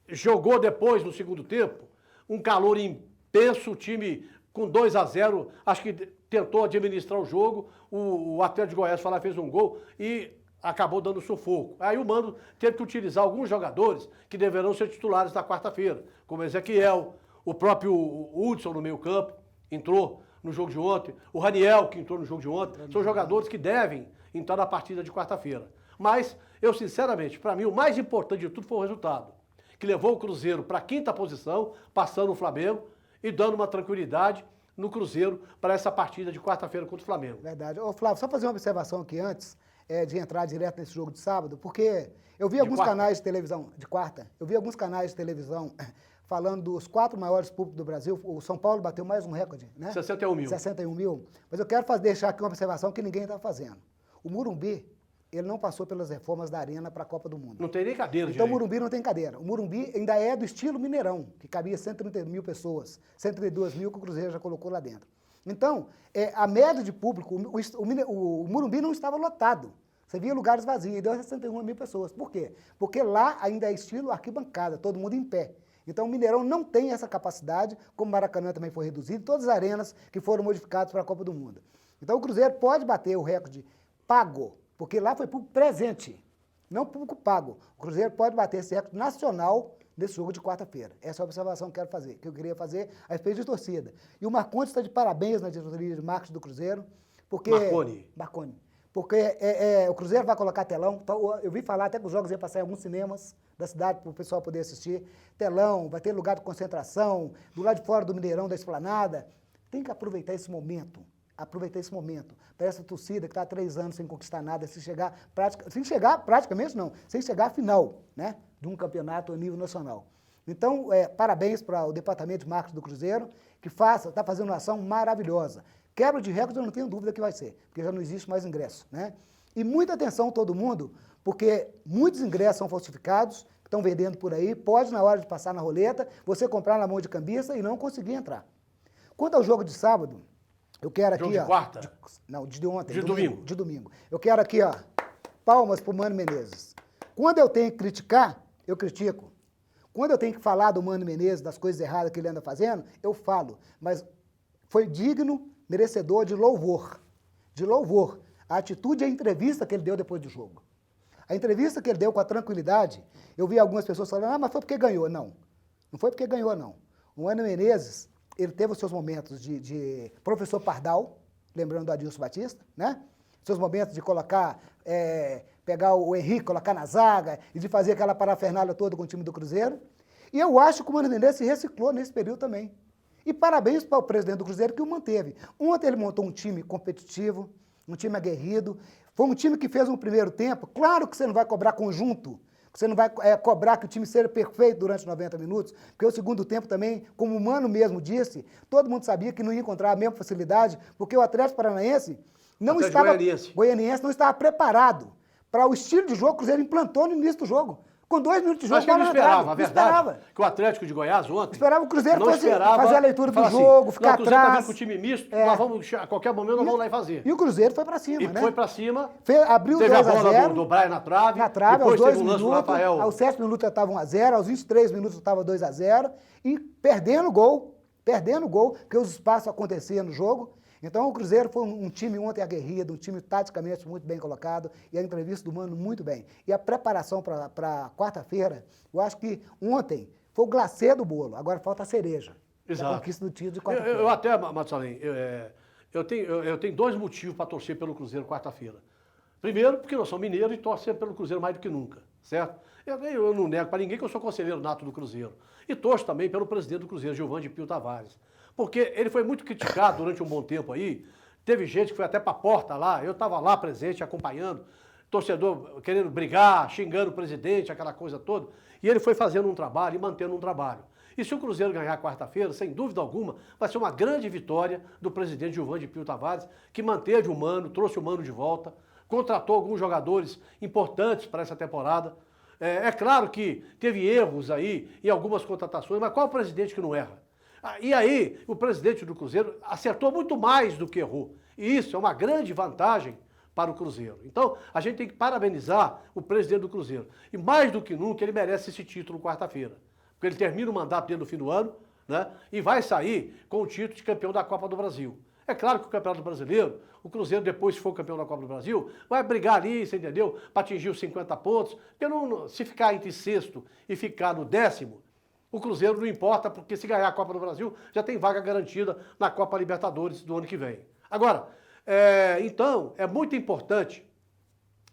jogou depois, no segundo tempo, um calor intenso, o time com 2-0, acho que tentou administrar o jogo, o Atlético de Goiás foi lá, fez um gol e acabou dando sufoco. Aí o Mano teve que utilizar alguns jogadores que deverão ser titulares na quarta-feira, como Ezequiel, o próprio Hudson no meio campo, entrou no jogo de ontem, o Raniel, que entrou no jogo de ontem, são jogadores que devem entrar na partida de quarta-feira. Mas, eu sinceramente, para mim, o mais importante de tudo foi o resultado, que levou o Cruzeiro para a 5ª posição, passando o Flamengo e dando uma tranquilidade no Cruzeiro para essa partida de quarta-feira contra o Flamengo. Verdade. Ô, Flávio, só fazer uma observação aqui antes de entrar direto nesse jogo de sábado, porque eu vi alguns canais de televisão, de quarta, eu vi alguns canais de televisão falando dos 4 maiores públicos do Brasil. O São Paulo bateu mais um recorde, né? 61 mil. 61 mil. Mas eu quero deixar aqui uma observação que ninguém está fazendo. O Morumbi, ele não passou pelas reformas da Arena para a Copa do Mundo. Não tem nem cadeira, Então o Morumbi não tem cadeira. O Morumbi ainda é do estilo Mineirão, que cabia 130 mil pessoas, 132 mil que o Cruzeiro já colocou lá dentro. Então, a média de público, o Morumbi não estava lotado. Você via lugares vazios, e deu 61 mil pessoas. Por quê? Porque lá ainda é estilo arquibancada, todo mundo em pé. Então o Mineirão não tem essa capacidade, como o Maracanã também foi reduzido, todas as arenas que foram modificadas para a Copa do Mundo. Então o Cruzeiro pode bater o recorde pago, porque lá foi público presente, não público pago. O Cruzeiro pode bater esse recorde nacional nesse jogo de quarta-feira. Essa é a observação que eu queria fazer a respeito de torcida. E o Marcondes está de parabéns na diretoria de marketing do Cruzeiro, porque... Marconi. Porque o Cruzeiro vai colocar telão. Eu vi falar até que os jogos iam passar em alguns cinemas da cidade para o pessoal poder assistir. Telão, vai ter lugar de concentração, do lado de fora do Mineirão, da Esplanada. Tem que aproveitar esse momento. Para essa torcida que está há 3 anos sem conquistar nada, sem chegar praticamente não, sem chegar à final, né, de um campeonato a nível nacional. Então, parabéns para o departamento de marketing do Cruzeiro, que está fazendo uma ação maravilhosa. Quebra de recorde eu não tenho dúvida que vai ser, porque já não existe mais ingresso, né? E muita atenção todo mundo, porque muitos ingressos são falsificados, estão vendendo por aí, pode na hora de passar na roleta, você comprar na mão de cambista e não conseguir entrar. Quanto ao jogo de sábado, eu quero aqui, jogo de quarta? De ontem. De domingo. De domingo. Eu quero aqui, palmas pro Mano Menezes. Quando eu tenho que criticar, eu critico. Quando eu tenho que falar do Mano Menezes, das coisas erradas que ele anda fazendo, eu falo. Mas foi digno, merecedor de louvor. De louvor. A atitude e a entrevista que ele deu depois do jogo. A entrevista que ele deu com a tranquilidade, eu vi algumas pessoas falando, mas foi porque ganhou. Não, não foi porque ganhou, não. O Mano Menezes, ele teve os seus momentos de professor Pardal, lembrando do Adilson Batista, né? Seus momentos de colocar, pegar o Henrique, colocar na zaga e de fazer aquela parafernália toda com o time do Cruzeiro. E eu acho que o Mano Menezes se reciclou nesse período também. E parabéns para o presidente do Cruzeiro que o manteve. Ontem ele montou um time competitivo, um time aguerrido. Foi um time que fez um primeiro tempo. Claro que você não vai cobrar conjunto, que você não vai cobrar que o time seja perfeito durante 90 minutos, porque o segundo tempo também, como o Mano mesmo disse, todo mundo sabia que não ia encontrar a mesma facilidade, porque o Atlético Paranaense não estava, Goianiense não estava preparado para o estilo de jogo que o Cruzeiro implantou no início do jogo. Com 2 minutos de jogo, mas que ele esperava, a verdade, esperava. que o Atlético de Goiás ontem... Esperava o Cruzeiro fosse fazer a leitura do jogo, ficar atrás. O Cruzeiro tá vindo com o time misto, nós vamos, a qualquer momento nós vamos lá e fazer. E o Cruzeiro foi pra cima, né? Foi pra cima, abriu 2 teve a a 0. bola do Brian na trave, aos 2 teve um lance do minutos, Rafael. aos 7 minutos já estava 1 a 0, aos 23 minutos estava 2 a 0, e perdendo o gol, porque os espaços aconteciam no jogo. Então o Cruzeiro foi um time ontem aguerrido, um time taticamente muito bem colocado, e a entrevista do Mano muito bem. E a preparação para quarta-feira, eu acho que ontem foi o glacê do bolo, agora falta a cereja. Exato. A conquista do título de quarta-feira. Eu até, Matusalém, eu tenho 2 motivos para torcer pelo Cruzeiro quarta-feira. Primeiro, porque nós somos mineiros e torcemos pelo Cruzeiro mais do que nunca, certo? Eu não nego para ninguém que eu sou conselheiro nato do Cruzeiro. E torço também pelo presidente do Cruzeiro, Gilvan de Pio Tavares. Porque ele foi muito criticado durante um bom tempo aí. Teve gente que foi até para a porta lá, eu estava lá presente, acompanhando, torcedor querendo brigar, xingando o presidente, aquela coisa toda. E ele foi fazendo um trabalho e mantendo um trabalho. E se o Cruzeiro ganhar quarta-feira, sem dúvida alguma, vai ser uma grande vitória do presidente Gilvan de Pio Tavares, que manteve o Mano, trouxe o Mano de volta, contratou alguns jogadores importantes para essa temporada. É claro que teve erros aí em algumas contratações, mas qual o presidente que não erra? E aí, o presidente do Cruzeiro acertou muito mais do que errou. E isso é uma grande vantagem para o Cruzeiro. Então, a gente tem que parabenizar o presidente do Cruzeiro. E mais do que nunca, ele merece esse título quarta-feira. Porque ele termina o mandato dentro do fim do ano, né? E vai sair com o título de campeão da Copa do Brasil. É claro que o Campeonato Brasileiro, o Cruzeiro, depois, se for campeão da Copa do Brasil, vai brigar ali, você entendeu? Para atingir os 50 pontos. Porque se ficar entre sexto e ficar no 10º, o Cruzeiro não importa, porque se ganhar a Copa do Brasil, já tem vaga garantida na Copa Libertadores do ano que vem. Agora, então, é muito importante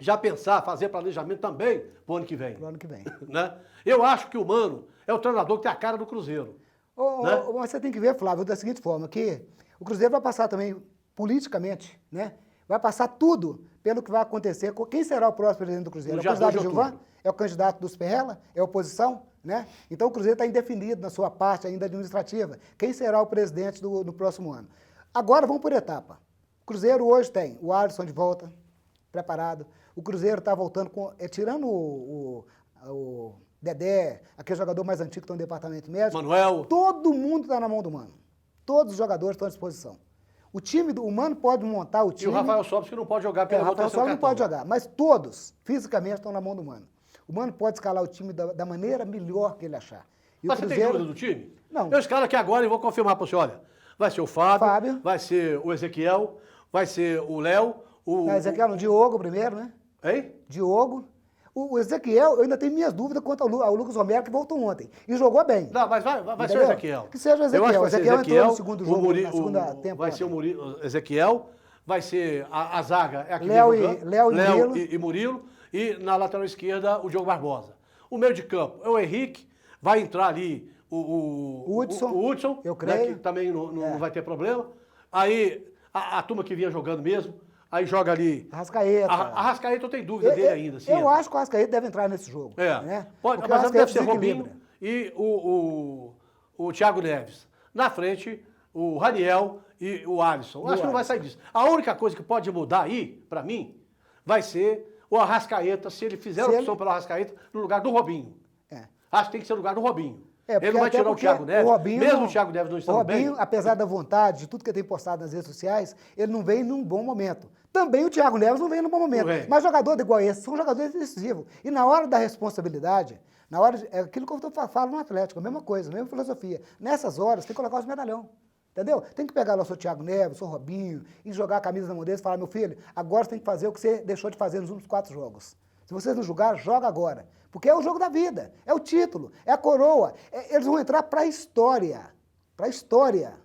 já pensar, fazer planejamento também para o ano que vem. Pro ano que vem. Né? Eu acho que o Mano é o treinador que tem a cara do Cruzeiro. Mas você tem que ver, Flávio, da seguinte forma, que o Cruzeiro vai passar também politicamente, né? Vai passar tudo pelo que vai acontecer. Quem será o próximo presidente do Cruzeiro? É o candidato do Gilvan? É o candidato dos Perrella? É a oposição? Né? Então o Cruzeiro está indefinido na sua parte ainda administrativa. Quem será o presidente no próximo ano? Agora vamos por etapa. O Cruzeiro hoje tem o Alisson de volta, preparado. O Cruzeiro está voltando, tirando o Dedé, aquele jogador mais antigo que está no departamento médico. Manuel. Todo mundo está na mão do Mano. Todos os jogadores estão à disposição. O Mano pode montar o time. E o Rafael Sobis que não pode jogar pela Rafael Sobis não pode jogar, mas todos, fisicamente, estão na mão do Mano. O Mano pode escalar o time da maneira melhor que ele achar. E mas o Cruzeiro... você tem dúvida do time? Não. Eu escalo aqui agora e vou confirmar para você, olha. Vai ser o Fábio, vai ser o Ezequiel, vai ser o Léo, Ezequiel, o Diogo primeiro, né? Hein? Diogo. O Ezequiel, eu ainda tenho minhas dúvidas quanto ao Lucas Romero, que voltou ontem. E jogou bem. Não, mas vai ser o Ezequiel. Que seja o Ezequiel. Eu acho que vai ser Ezequiel entrou no segundo jogo, na segunda temporada. Vai ser o Ezequiel, vai ser a zaga, é a que Léo e Murilo, e na lateral esquerda o Diogo Barbosa. O meio de campo é o Henrique, vai entrar ali o Hudson, eu creio. Né, que também não vai ter problema. Aí a turma que vinha jogando mesmo, aí joga ali... Arrascaeta. Arrascaeta eu tenho dúvida dele ainda. Eu acho que o Arrascaeta deve entrar nesse jogo. Né? Mas deve ser Robinho e o Thiago Neves. Na frente, o Raniel e o Alisson. Acho que não vai sair disso. A única coisa que pode mudar aí, pra mim, vai ser o Arrascaeta, se ele fizer a opção pelo Arrascaeta, no lugar do Robinho. Acho que tem que ser no lugar do Robinho. Ele não vai tirar o Thiago Neves, mesmo o Thiago Neves não estando bem. O Robinho, apesar da vontade, de tudo que ele tem postado nas redes sociais, ele não vem num bom momento. Também o Thiago Neves não vem num bom momento. Mas jogador igual esse são jogadores decisivos. E na hora da responsabilidade, Na hora é aquilo que eu falo no Atlético, a mesma coisa, a mesma filosofia. Nessas horas, tem que colocar os medalhão. Entendeu? Tem que pegar lá o seu Thiago Neves, o seu Robinho, e jogar a camisa na mão deles e falar, meu filho, agora você tem que fazer o que você deixou de fazer nos últimos 4 jogos. Se vocês não jogar, joga agora. Porque é o jogo da vida, é o título, é a coroa. Eles vão entrar para a história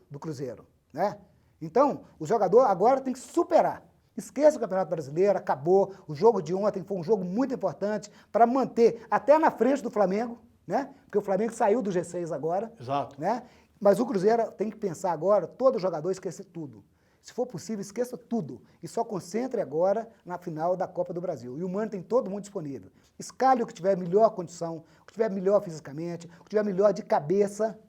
do Cruzeiro, né? Então, o jogador agora tem que superar. Esqueça o Campeonato Brasileiro, acabou. O jogo de ontem foi um jogo muito importante para manter até na frente do Flamengo, né? Porque o Flamengo saiu do G6 agora. Exato. Né? Mas o Cruzeiro tem que pensar agora, todo jogador esquecer tudo. Se for possível, esqueça tudo. E só concentre agora na final da Copa do Brasil. E o Mano tem todo mundo disponível. Escale o que tiver melhor condição, o que tiver melhor fisicamente, o que tiver melhor de cabeça,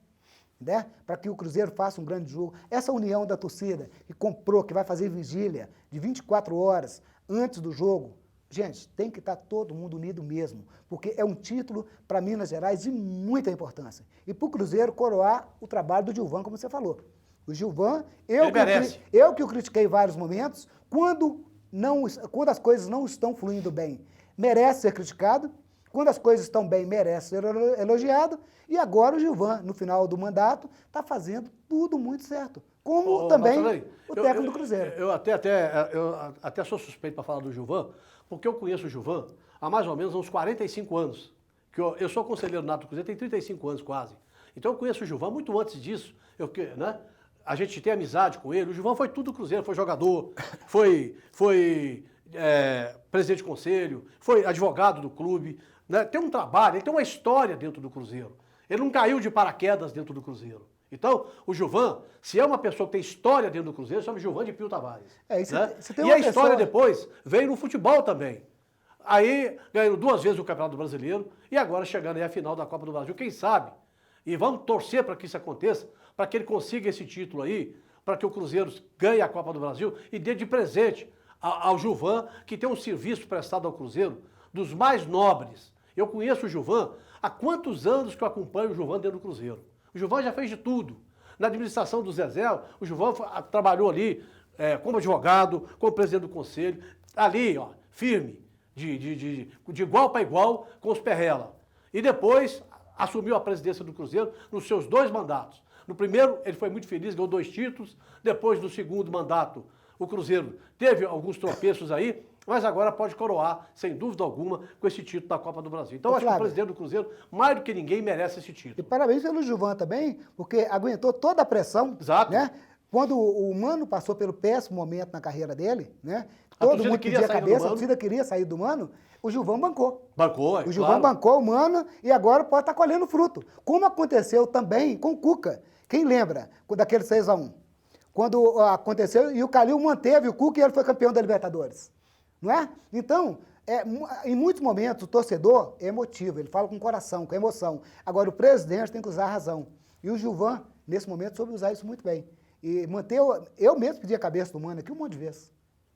né? Para que o Cruzeiro faça um grande jogo. Essa união da torcida que comprou, que vai fazer vigília de 24 horas antes do jogo, gente, tem que estar todo mundo unido mesmo, porque é um título para Minas Gerais de muita importância. E para o Cruzeiro coroar o trabalho do Gilvan, como você falou. O Gilvan, eu que o critiquei em vários momentos, quando as coisas não estão fluindo bem, merece ser criticado. Quando as coisas estão bem, merece ser elogiado. E agora o Gilvan, no final do mandato, está fazendo tudo muito certo. Como também o técnico do Cruzeiro. Eu até sou suspeito para falar do Gilvan, porque eu conheço o Gilvan há mais ou menos uns 45 anos. Que eu sou conselheiro nato do Cruzeiro, tem 35 anos quase. Então eu conheço o Gilvan muito antes disso. Né? A gente tem amizade com ele. O Gilvan foi tudo do Cruzeiro, foi jogador, foi presidente de conselho, foi advogado do clube. Né? Tem um trabalho, ele tem uma história dentro do Cruzeiro. Ele não caiu de paraquedas dentro do Cruzeiro. Então, o Gilvan, se é uma pessoa que tem história dentro do Cruzeiro, chama Gilvan de Pio Tavares. E a história depois veio no futebol também. Aí ganhou 2 vezes o Campeonato Brasileiro e agora chegando aí à final da Copa do Brasil. Quem sabe? E vamos torcer para que isso aconteça, para que ele consiga esse título aí, para que o Cruzeiro ganhe a Copa do Brasil e dê de presente ao Gilvan, que tem um serviço prestado ao Cruzeiro dos mais nobres. Eu conheço o Gilvan há quantos anos que eu acompanho o Gilvan dentro do Cruzeiro. O Gilvan já fez de tudo. Na administração do Zezé, o Gilvan trabalhou ali como advogado, como presidente do conselho, ali, ó, firme, de igual para igual com os Perrella. E depois assumiu a presidência do Cruzeiro nos seus 2 mandatos. No primeiro, ele foi muito feliz, ganhou 2 títulos. Depois, no segundo mandato, o Cruzeiro teve alguns tropeços aí, mas agora pode coroar, sem dúvida alguma, com esse título da Copa do Brasil. Então, acho que o presidente do Cruzeiro, mais do que ninguém, merece esse título. E parabéns pelo Gilvan também, porque aguentou toda a pressão. Exato. Né? Quando o Mano passou pelo péssimo momento na carreira dele, né? Todo mundo pedia a cabeça, a torcida queria sair do Mano, o Gilvan bancou. Bancou, O Gilvan bancou o Mano e agora pode estar colhendo fruto. Como aconteceu também com o Cuca. Quem lembra daquele 6-1? Quando aconteceu e o Calil manteve o Cuca e ele foi campeão da Libertadores. Não é? Então, em muitos momentos, o torcedor é emotivo, ele fala com o coração, com a emoção. Agora, o presidente tem que usar a razão. E o Gilvan, nesse momento, soube usar isso muito bem. E eu mesmo pedi a cabeça do Mano aqui um monte de vezes.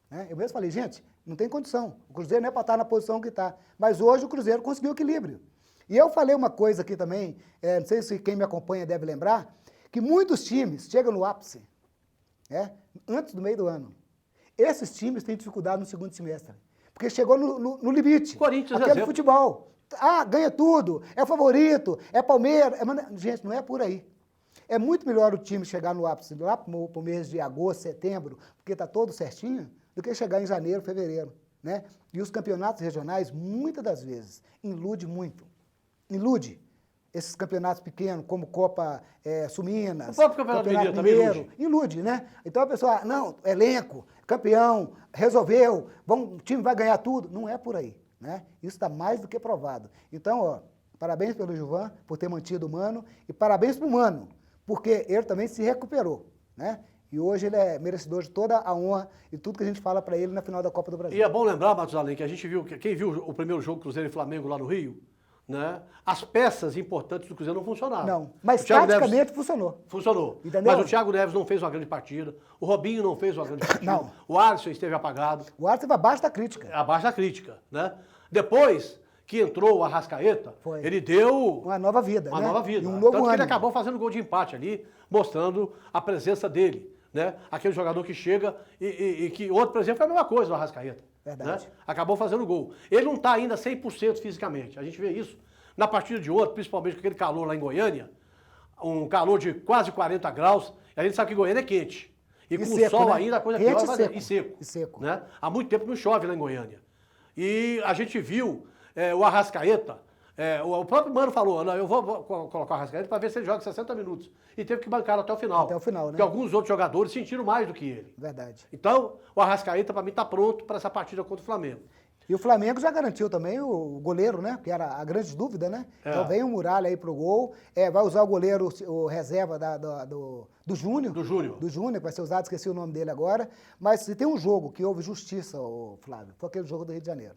Né? Eu mesmo falei, gente, não tem condição. O Cruzeiro não é para estar na posição que está. Mas hoje o Cruzeiro conseguiu equilíbrio. E eu falei uma coisa aqui também, não sei se quem me acompanha deve lembrar, que muitos times chegam no ápice, antes do meio do ano. Esses times têm dificuldade no segundo semestre, porque chegou no limite. Corinthians, aquele futebol. Ganha tudo, é favorito, é Palmeiras. Gente, não é por aí. É muito melhor o time chegar no ápice lá para o mês de agosto, setembro, porque está todo certinho, do que chegar em janeiro, fevereiro. Né? E os campeonatos regionais, muitas das vezes, ilude muito. Ilude. Esses campeonatos pequenos, como Copa Suminas, o próprio Campeonato Mineiro, ilude, né? Então a pessoa, não, elenco, campeão, resolveu, o time vai ganhar tudo. Não é por aí, né? Isso está mais do que provado. Então, parabéns pelo Gilvan por ter mantido o Mano e parabéns para o Mano, porque ele também se recuperou, né? E hoje ele é merecedor de toda a honra e tudo que a gente fala para ele na final da Copa do Brasil. E é bom lembrar, Matusalém, que a gente viu, quem viu o primeiro jogo Cruzeiro e Flamengo lá no Rio, né? As peças importantes do Cruzeiro não funcionaram. Não, mas taticamente funcionou. Funcionou. Entendeu? Mas o Thiago Neves não fez uma grande partida, o Robinho não fez uma grande partida, não. O Alisson esteve apagado. O Alisson esteve abaixo da crítica. Abaixo da crítica, né? Depois que entrou o Arrascaeta, ele deu... uma nova vida, Uma né? nova vida. E um novo Tanto que ele ânimo. acabou fazendo gol de empate ali, mostrando a presença dele, né? Aquele jogador que chega e que outro, por exemplo, foi a mesma coisa, o Arrascaeta. Verdade. Né? Acabou fazendo gol. Ele não está ainda 100% fisicamente, a gente vê isso. Na partida de ontem, principalmente com aquele calor lá em Goiânia, um calor de quase 40 graus, e a gente sabe que Goiânia é quente. E com seco, o sol né? ainda, a coisa Quente pior, e mas seco. e seco. E seco. Né? Há muito tempo não chove lá em Goiânia. E a gente viu o Arrascaeta, o próprio Mano falou, não, eu vou colocar o Arrascaeta para ver se ele joga 60 minutos. E teve que bancar até o final. Até o final, né? Porque alguns outros jogadores sentiram mais do que ele. Verdade. Então, o Arrascaeta, para mim, está pronto para essa partida contra o Flamengo. E o Flamengo já garantiu também o goleiro, né? Que era a grande dúvida, né? Então vem o Muralha aí pro gol. Vai usar o goleiro, o reserva do Júnior. Do Júnior. Do Júnior, que vai ser usado, esqueci o nome dele agora. Mas se tem um jogo que houve justiça, Flávio, foi aquele jogo do Rio de Janeiro.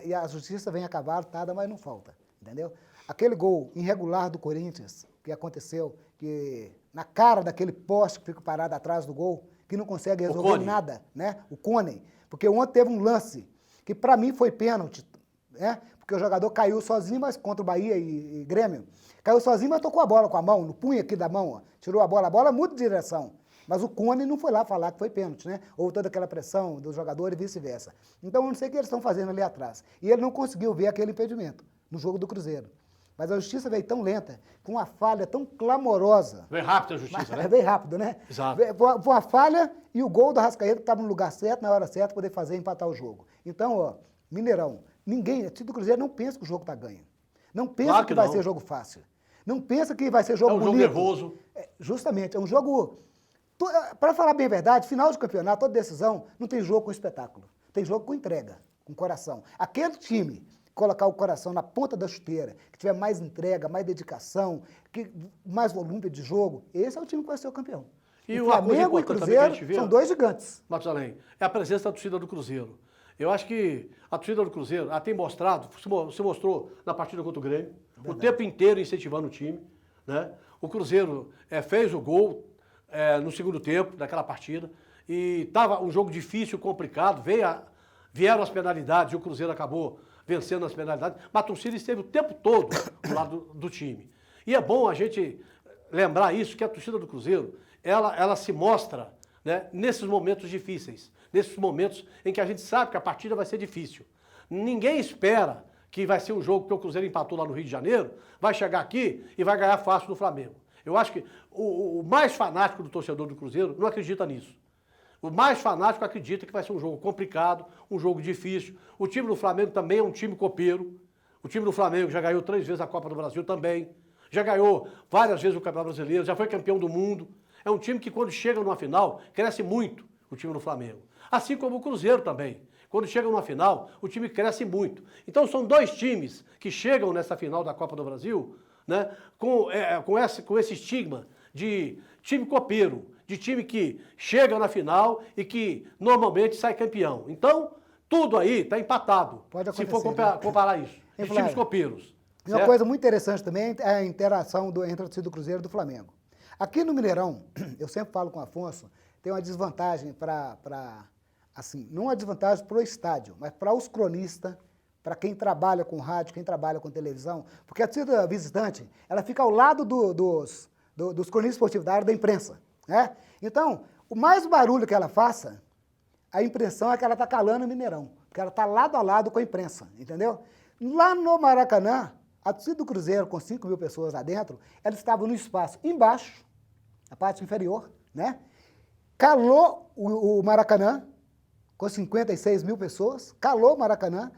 E a justiça vem a cavalo, nada, mas não falta. Entendeu? Aquele gol irregular do Corinthians, que aconteceu, que na cara daquele poste que fica parado atrás do gol, que não consegue resolver nada, né? O Cone. Porque ontem teve um lance que para mim foi pênalti, né? Porque o jogador caiu sozinho, mas contra o Bahia e Grêmio. Caiu sozinho, mas tocou a bola com a mão, no punho aqui da mão, ó. Tirou a bola muda de direção. Mas o Cone não foi lá falar que foi pênalti, né? Houve toda aquela pressão do jogador e vice-versa. Então eu não sei o que eles estão fazendo ali atrás. E ele não conseguiu ver aquele impedimento no jogo do Cruzeiro. Mas a justiça veio tão lenta, com uma falha tão clamorosa. Veio rápido a justiça, né? Veio rápido, né? Exato. Foi uma falha e o gol do Arrascaeta que estava no lugar certo, na hora certa, para poder fazer empatar o jogo. Então, ó, Mineirão, ninguém, time do Cruzeiro não pensa que o jogo está ganho. Não pensa Claro que que vai não. ser jogo fácil. Não pensa que vai ser jogo bonito. É um jogo nervoso. Justamente, é um jogo... Para falar bem a verdade, final de campeonato, toda decisão, não tem jogo com espetáculo. Tem jogo com entrega, com coração. Aquele time colocar o coração na ponta da chuteira, que tiver mais entrega, mais dedicação, mais volume de jogo, esse é o time que vai ser o campeão. E o uma coisa Flamengo e importante também que a Cruzeiro gente vê, são dois gigantes. Matusalém, é a presença da torcida do Cruzeiro. Eu acho que a torcida do Cruzeiro ela tem mostrado, se mostrou na partida contra o Grêmio, o tempo inteiro incentivando o time. Né? O Cruzeiro fez o gol no segundo tempo daquela partida e estava um jogo difícil, complicado, vieram as penalidades e o Cruzeiro acabou vencendo as penalidades, mas a torcida esteve o tempo todo do lado do time. E é bom a gente lembrar isso, que a torcida do Cruzeiro, ela se mostra, né, nesses momentos difíceis, nesses momentos em que a gente sabe que a partida vai ser difícil. Ninguém espera que vai ser um jogo que o Cruzeiro empatou lá no Rio de Janeiro, vai chegar aqui e vai ganhar fácil do Flamengo. Eu acho que o mais fanático do torcedor do Cruzeiro não acredita nisso. O mais fanático acredita que vai ser um jogo complicado, um jogo difícil. O time do Flamengo também é um time copeiro. O time do Flamengo já ganhou 3 vezes a Copa do Brasil também. Já ganhou várias vezes o Campeonato Brasileiro, já foi campeão do mundo. É um time que quando chega numa final, cresce muito o time do Flamengo. Assim como o Cruzeiro também. Quando chega numa final, o time cresce muito. Então são dois times que chegam nessa final da Copa do Brasil, né, com esse estigma de time copeiro, de time que chega na final e que normalmente sai campeão. Então, tudo aí está empatado, Pode se for acontecer, comparar isso, de Flávio, times copeiros. E uma coisa muito interessante também é a interação entre a torcida do Cruzeiro e do Flamengo. Aqui no Mineirão, eu sempre falo com o Afonso, tem uma desvantagem assim, não uma desvantagem para o estádio, mas para os cronistas, para quem trabalha com rádio, quem trabalha com televisão, porque a torcida visitante, ela fica ao lado dos cronistas esportivos, da área da imprensa, né? Então, o mais barulho que ela faça, a impressão é que ela está calando o Mineirão, porque ela está lado a lado com a imprensa, entendeu? Lá no Maracanã, a torcida do Cruzeiro, com 5 mil pessoas lá dentro, ela estava no espaço embaixo, a parte inferior, né? Calou o Maracanã, com 56 mil pessoas, calou o Maracanã,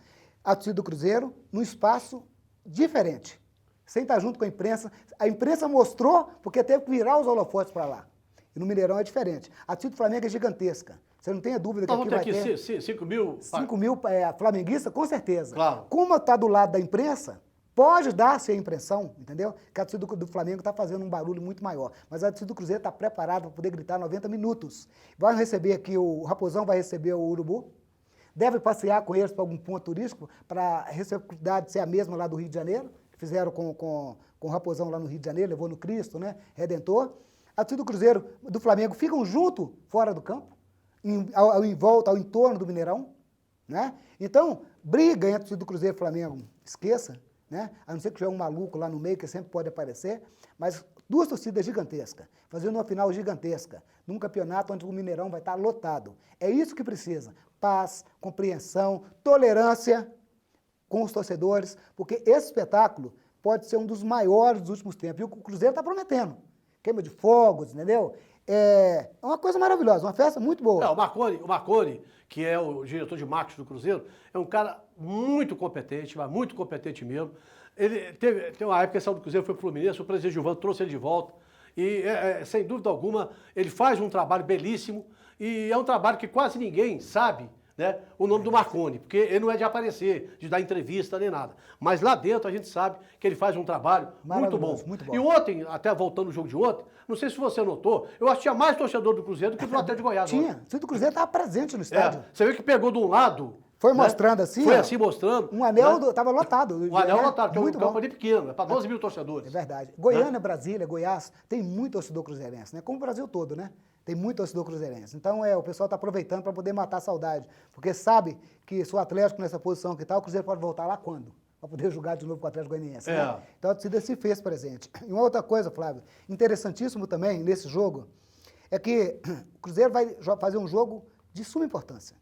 a torcida do Cruzeiro, num espaço diferente, sem estar junto com a imprensa. A imprensa mostrou, porque teve que virar os holofotes para lá. E no Mineirão é diferente. A torcida do Flamengo é gigantesca. Você não tem dúvida que Então, aqui vai ter... 5 mil... 5 mil flamenguistas, com certeza. Claro. Como está do lado da imprensa, pode dar-se a impressão, entendeu? Que a torcida do Flamengo está fazendo um barulho muito maior. Mas a torcida do Cruzeiro está preparada para poder gritar 90 minutos. Vai receber aqui, o Raposão vai receber o Urubu. Deve passear com eles para algum ponto turístico, para a receptividade ser a mesma lá do Rio de Janeiro, que fizeram com o Raposão lá no Rio de Janeiro, levou no Cristo, né? Redentor. A torcida do Cruzeiro, do Flamengo, ficam junto, fora do campo, em volta, ao entorno do Mineirão, né? Então, briga entre a torcida do Cruzeiro e do Flamengo, esqueça, né? A não ser que tiver um maluco lá no meio, que sempre pode aparecer, mas duas torcidas gigantescas, fazendo uma final gigantesca, num campeonato onde o Mineirão vai estar lotado. É isso que precisa, paz, compreensão, tolerância, com os torcedores, porque esse espetáculo pode ser um dos maiores dos últimos tempos. E o Cruzeiro está prometendo. Queima de fogos, entendeu? É uma coisa maravilhosa, uma festa muito boa. O Marconi, que é o diretor de marketing do Cruzeiro, é um cara muito competente, mas muito competente mesmo. Ele teve uma época que saiu do Cruzeiro, foi pro Fluminense, o presidente Gilvan trouxe ele de volta. E, sem dúvida alguma, ele faz um trabalho belíssimo e é um trabalho que quase ninguém sabe, né, o nome do Marconi, porque ele não é de aparecer, de dar entrevista nem nada. Mas lá dentro a gente sabe que ele faz um trabalho muito bom. Muito bom. E ontem, até voltando no jogo de ontem, não sei se você notou, eu acho que tinha mais torcedor do Cruzeiro do que do Atlético de Goiás. Tinha. O torcedor do Cruzeiro estava presente no estádio. Você viu que pegou de um lado. Foi mostrando assim? Foi assim mostrando. Um anel estava lotado. Um anel lotado, que é um muito campo bom. ali pequeno, é para 12 mil torcedores. É verdade. Goiânia, Brasília, Goiás, tem muito torcedor cruzeirense, né? Como o Brasil todo, né? Tem muito torcedor cruzeirense. Então, o pessoal está aproveitando para poder matar a saudade. Porque sabe que se o Atlético nessa posição que está, o Cruzeiro pode voltar lá quando? Para poder jogar de novo com o Atlético Goianiense. Né? Então, a torcida se fez presente. E uma outra coisa, Flávio, interessantíssimo também nesse jogo, é que o Cruzeiro vai fazer um jogo de suma importância.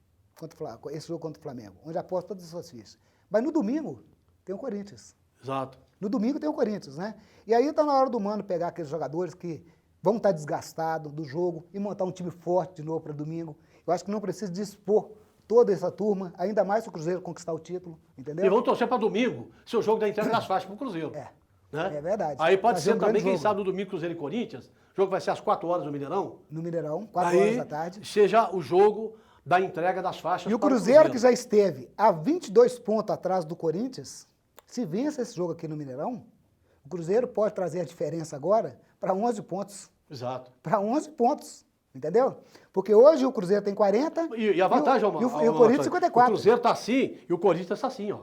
Esse jogo contra o Flamengo, onde aposta todas as suas fichas. Mas no domingo tem o Corinthians. Exato. No domingo tem o Corinthians, né? E aí está na hora do Mano pegar aqueles jogadores que vão estar desgastados do jogo e montar um time forte de novo para domingo. Eu acho que não precisa dispor toda essa turma, ainda mais se o Cruzeiro conquistar o título, entendeu? E vão torcer para domingo, se o jogo da entrega das faixas para o Cruzeiro. É verdade. Aí pode ser também, quem jogo. sabe, no domingo Cruzeiro e Corinthians, o jogo vai ser às 4 horas no Mineirão. No Mineirão, 4 horas da tarde. Seja o jogo da entrega das faixas. E o Cruzeiro, que já esteve a 22 pontos atrás do Corinthians, se vence esse jogo aqui no Mineirão, o Cruzeiro pode trazer a diferença agora para 11 pontos. Exato. Para 11 pontos, entendeu? Porque hoje o Cruzeiro tem 40 e a vantagem, e o Corinthians 54. O Cruzeiro está assim e o Corinthians está assim, ó.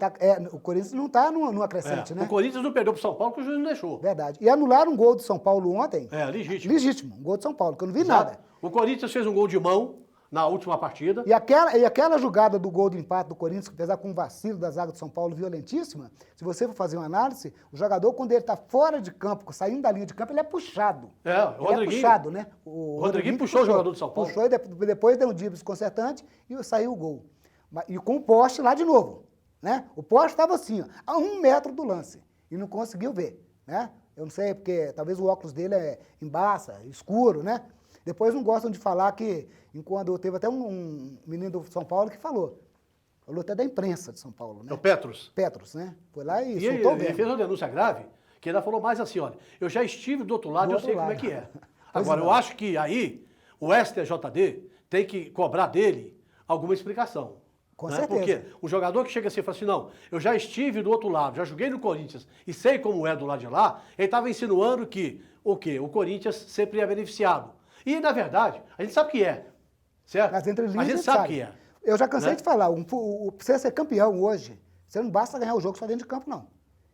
O Corinthians não está numa crescente, né? O Corinthians não perdeu para o São Paulo porque o juiz não deixou. Verdade. E anularam um gol do São Paulo ontem. Legítimo. Legítimo, um gol de São Paulo, que eu não vi nada. O Corinthians fez um gol de mão na última partida. E aquela jogada do gol de empate do Corinthians, que apesar com um vacilo da zaga de São Paulo violentíssima, se você for fazer uma análise, o jogador, quando ele está fora de campo, saindo da linha de campo, ele é puxado. O Rodriguinho, é puxado, né? O Rodriguinho puxou o jogador do São Paulo. Puxou e depois deu um drible desconcertante e saiu o gol. E com o poste lá de novo, né? O poste estava assim, ó, a 1 metro do lance, e não conseguiu ver, né? Eu não sei, porque talvez o óculos dele embaça, escuro, né? Depois não gostam de falar que, quando teve até um menino do São Paulo que falou até da imprensa de São Paulo, né? É o Petros. Petros, né? Foi lá e soltou o ele fez uma denúncia grave, que ainda falou mais assim, olha, eu já estive do outro lado, eu sei como é que é. Agora, eu acho que aí o STJD tem que cobrar dele alguma explicação. Com certeza. Porque um jogador que chega assim e fala assim, não, eu já estive do outro lado, já joguei no Corinthians e sei como é do lado de lá, ele estava insinuando que o quê? O Corinthians sempre é beneficiado. E, na verdade, a gente sabe que é, certo? Nas entrelinhas a gente sabe que é. Eu já cansei de falar, pra você ser campeão hoje, você não basta ganhar o jogo só dentro de campo, não.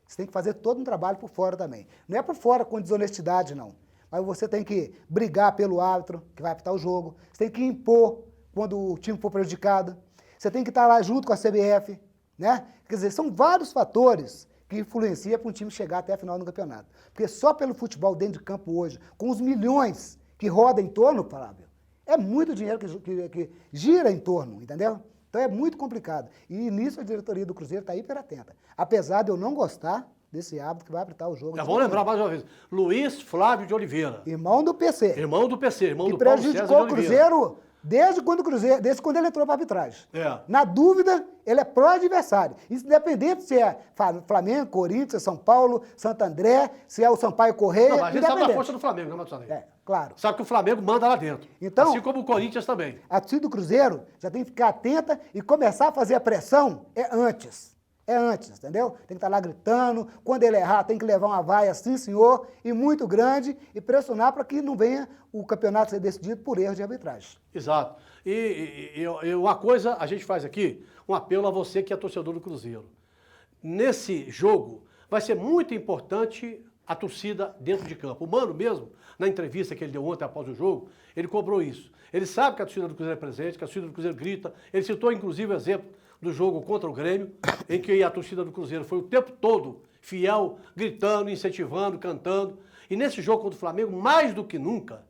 Você tem que fazer todo um trabalho por fora também. Não é por fora com desonestidade, não. Mas você tem que brigar pelo árbitro, que vai apitar o jogo. Você tem que impor quando o time for prejudicado. Você tem que estar lá junto com a CBF, né? Quer dizer, são vários fatores que influenciam para um time chegar até a final do campeonato. Porque só pelo futebol dentro de campo hoje, com os milhões que roda em torno, Flávio, é muito dinheiro que gira em torno, entendeu? Então é muito complicado. E nisso a diretoria do Cruzeiro está hiper atenta. Apesar de eu não gostar desse árbitro que vai apitar o jogo. Vamos lembrar mais uma vez. Luiz Flávio de Oliveira. Irmão do PC. Irmão do PC, irmão do Paulo César de Oliveira. Que prejudicou o Cruzeiro desde quando ele entrou para a arbitragem. Na dúvida, ele é pró-adversário. Independente se é Flamengo, Corinthians, São Paulo, Santo André, se é o Sampaio Correia. Não, mas a gente sabe da força do Flamengo, né, Matheus? Claro. Sabe que o Flamengo manda lá dentro. Então, assim como o Corinthians também. A torcida do Cruzeiro já tem que ficar atenta e começar a fazer a pressão antes. Entendeu? Tem que estar lá gritando. Quando ele errar, tem que levar uma vaia, sim, senhor, e muito grande, e pressionar para que não venha o campeonato ser decidido por erro de arbitragem. Exato. E uma coisa a gente faz aqui, um apelo a você que é torcedor do Cruzeiro. Nesse jogo, vai ser muito importante a torcida dentro de campo. O Mano mesmo, na entrevista que ele deu ontem após o jogo, ele cobrou isso. Ele sabe que a torcida do Cruzeiro é presente, que a torcida do Cruzeiro grita. Ele citou, inclusive, o exemplo do jogo contra o Grêmio, em que a torcida do Cruzeiro foi o tempo todo fiel, gritando, incentivando, cantando. E nesse jogo contra o Flamengo, mais do que nunca,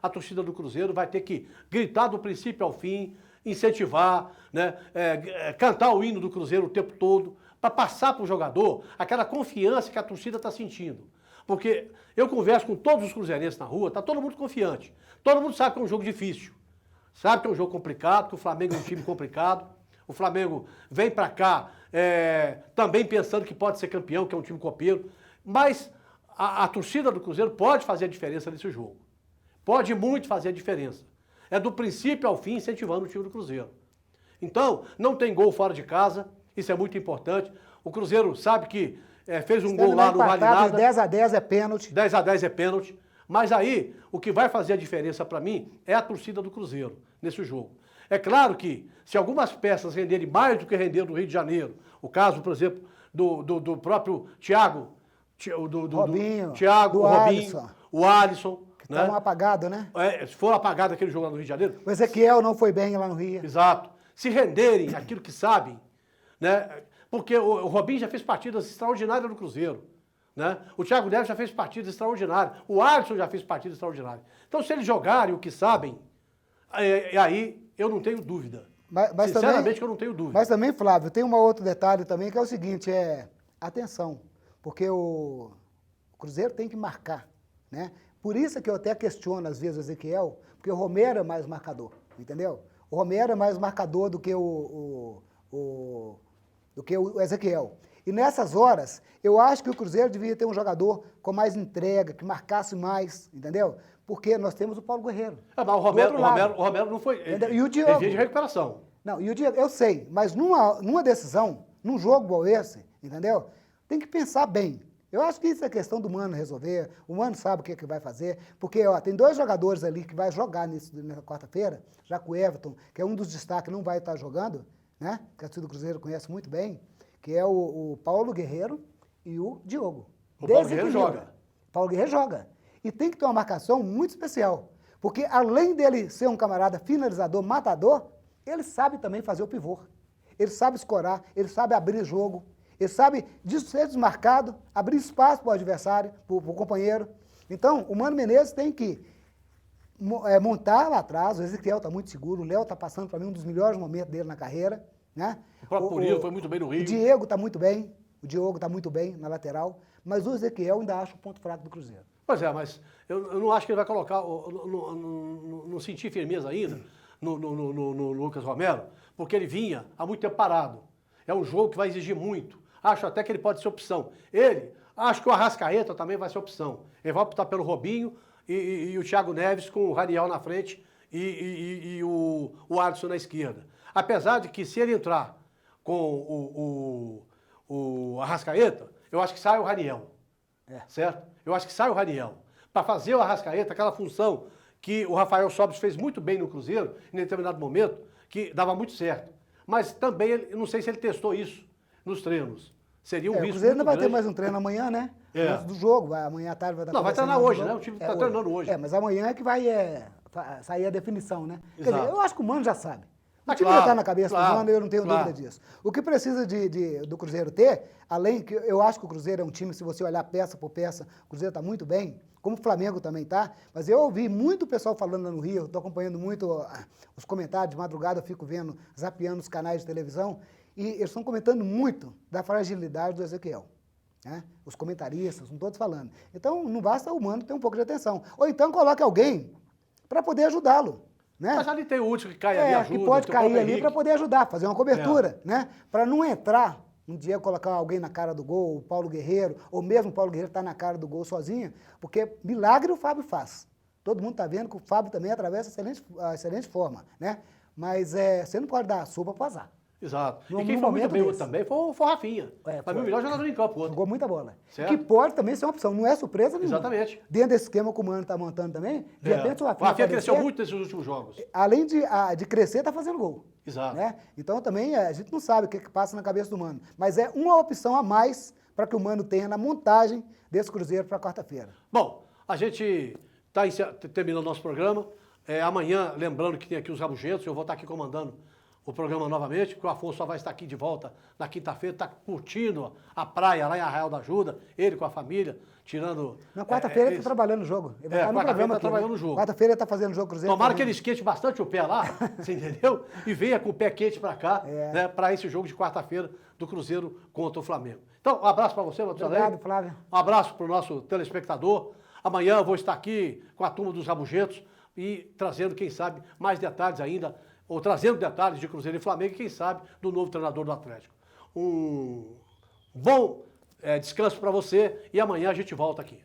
a torcida do Cruzeiro vai ter que gritar do princípio ao fim, incentivar, né, cantar o hino do Cruzeiro o tempo todo, para passar para o jogador aquela confiança que a torcida está sentindo. Porque eu converso com todos os cruzeirenses na rua, está todo mundo confiante. Todo mundo sabe que é um jogo difícil, sabe que é um jogo complicado, que o Flamengo é um time complicado. O Flamengo vem para cá também pensando que pode ser campeão, que é um time copeiro. Mas a torcida do Cruzeiro pode fazer a diferença nesse jogo. Pode muito fazer a diferença. É do princípio ao fim incentivando o time do Cruzeiro. Então, não tem gol fora de casa, isso é muito importante. O Cruzeiro sabe que fez um gol lá no Vale Nada. 10-10 é pênalti. 10-10 é pênalti. Mas aí, o que vai fazer a diferença para mim é a torcida do Cruzeiro nesse jogo. É claro que, se algumas peças renderem mais do que renderam no Rio de Janeiro, o caso, por exemplo, do próprio Thiago, Robinho, Thiago, do Robinho, Alisson. O Alisson. Que estavam apagados, né? Se for apagado aquele jogo lá no Rio de Janeiro. O Ezequiel não foi bem lá no Rio. Exato. Se renderem aquilo que sabem, né? Porque o Robinho já fez partidas extraordinárias no Cruzeiro. Né? O Thiago Neves já fez partidas extraordinárias. O Alisson já fez partidas extraordinárias. Então, se eles jogarem o que sabem, aí eu não tenho dúvida. Mas sinceramente, também, que eu não tenho dúvida. Mas também, Flávio, tem um outro detalhe também, que é o seguinte, atenção, porque o Cruzeiro tem que marcar, né? Por isso que eu até questiono, às vezes, o Ezequiel, porque o Romero é mais marcador, entendeu? O Romero é mais marcador do que o Ezequiel. E nessas horas, eu acho que o Cruzeiro devia ter um jogador com mais entrega, que marcasse mais, entendeu? Porque nós temos o Paulo Guerreiro. Mas o Romero não foi. E o Diogo. Ele veio de recuperação. Não, e o Diogo, eu sei, mas numa decisão, num jogo igual esse, entendeu? Tem que pensar bem. Eu acho que isso é questão do Mano resolver, o Mano sabe o que vai fazer, porque tem dois jogadores ali que vai jogar nessa quarta-feira, já que o Everton, que é um dos destaques, não vai estar jogando, né? Que a torcida do Cruzeiro conhece muito bem, que é o Paulo Guerreiro e o Diogo. O Paulo Guerreiro joga. Paulo Guerreiro joga. E tem que ter uma marcação muito especial, porque além dele ser um camarada finalizador, matador, ele sabe também fazer o pivô. Ele sabe escorar, ele sabe abrir jogo, ele sabe ser desmarcado, abrir espaço para o adversário, para o companheiro. Então, o Mano Menezes tem que montar lá atrás. O Ezequiel está muito seguro, o Léo está passando para mim um dos melhores momentos dele na carreira. Né? O próprio Murilo foi muito bem no Rio. O Diego está muito bem, na lateral, mas o Ezequiel ainda acha o ponto fraco do Cruzeiro. Pois é, mas eu não acho que ele vai colocar, não sentir firmeza ainda no Lucas Romero, porque ele vinha há muito tempo parado. É um jogo que vai exigir muito. Acho até que ele pode ser opção. Acho que o Arrascaeta também vai ser opção. Ele vai optar pelo Robinho e o Thiago Neves com o Raniel na frente e o Alisson na esquerda. Apesar de que se ele entrar com o Arrascaeta, eu acho que sai o Raniel. Certo? Eu acho que sai o Raniel. Para fazer o Arrascaeta, aquela função que o Rafael Sobres fez muito bem no Cruzeiro, em determinado momento, que dava muito certo. Mas também, eu não sei se ele testou isso nos treinos. Seria um risco. O Cruzeiro ainda vai grande. ter mais um treino amanhã, né? Antes do jogo. Amanhã à tarde vai dar. Não, vai treinar hoje, né? O time está treinando hoje. Mas amanhã é que vai sair a definição, né? Exato. Quer dizer, eu acho que o Mano já sabe. O time claro, já está na cabeça do Mano, eu não tenho dúvida disso. O que precisa do Cruzeiro ter, além que eu acho que o Cruzeiro é um time, se você olhar peça por peça, o Cruzeiro está muito bem, como o Flamengo também está, mas eu ouvi muito pessoal falando lá no Rio, estou acompanhando muito os comentários, de madrugada eu fico vendo, zapeando os canais de televisão, e eles estão comentando muito da fragilidade do Ezequiel. Né? Os comentaristas, estão todos falando. Então, não basta o Mano ter um pouco de atenção. Ou então coloque alguém para poder ajudá-lo. Né? Mas ali tem o Hudson que cai ali, ajuda. Que pode cair ali para poder ajudar, fazer uma cobertura, né? Para não entrar, um dia colocar alguém na cara do gol, o Paulo Guerreiro, ou mesmo o Paulo Guerreiro estar na cara do gol sozinho, porque milagre o Fábio faz. Todo mundo está vendo que o Fábio também atravessa excelente forma, né? Mas você não pode dar sopa para azar. Exato. E quem foi muito bem também foi o Rafinha. Para mim, o melhor jogador em campo. Jogou muita bola. Certo. Que pode também ser uma opção, não é surpresa nenhuma. Exatamente. Dentro desse esquema que o Mano está montando também, de repente o Rafinha cresceu muito nesses últimos jogos. Além de crescer, está fazendo gol. Exato. Né? Então também a gente não sabe o que passa na cabeça do Mano. Mas é uma opção a mais para que o Mano tenha na montagem desse Cruzeiro para quarta-feira. Bom, a gente está terminando o nosso programa. Amanhã, lembrando que tem aqui os rabugentos, eu vou estar aqui comandando o programa novamente, porque o Afonso só vai estar aqui de volta na quinta-feira, está curtindo a praia lá em Arraial da Ajuda, ele com a família, tirando... Na quarta-feira ele está trabalhando no jogo. Ele vai estar no programa está trabalhando no jogo. Quarta-feira ele está fazendo jogo Cruzeiro. Tomara que ele esquente bastante o pé lá, você entendeu? E venha com o pé quente para cá, né, para esse jogo de quarta-feira do Cruzeiro contra o Flamengo. Então, um abraço para você, Matusalém. Obrigado, Flávio. Um abraço para o nosso telespectador. Amanhã eu vou estar aqui com a turma dos Rabugentos e trazendo, quem sabe, mais detalhes ainda, ou trazendo detalhes de Cruzeiro e Flamengo e, quem sabe, do novo treinador do Atlético. Um bom descanso para você e amanhã a gente volta aqui.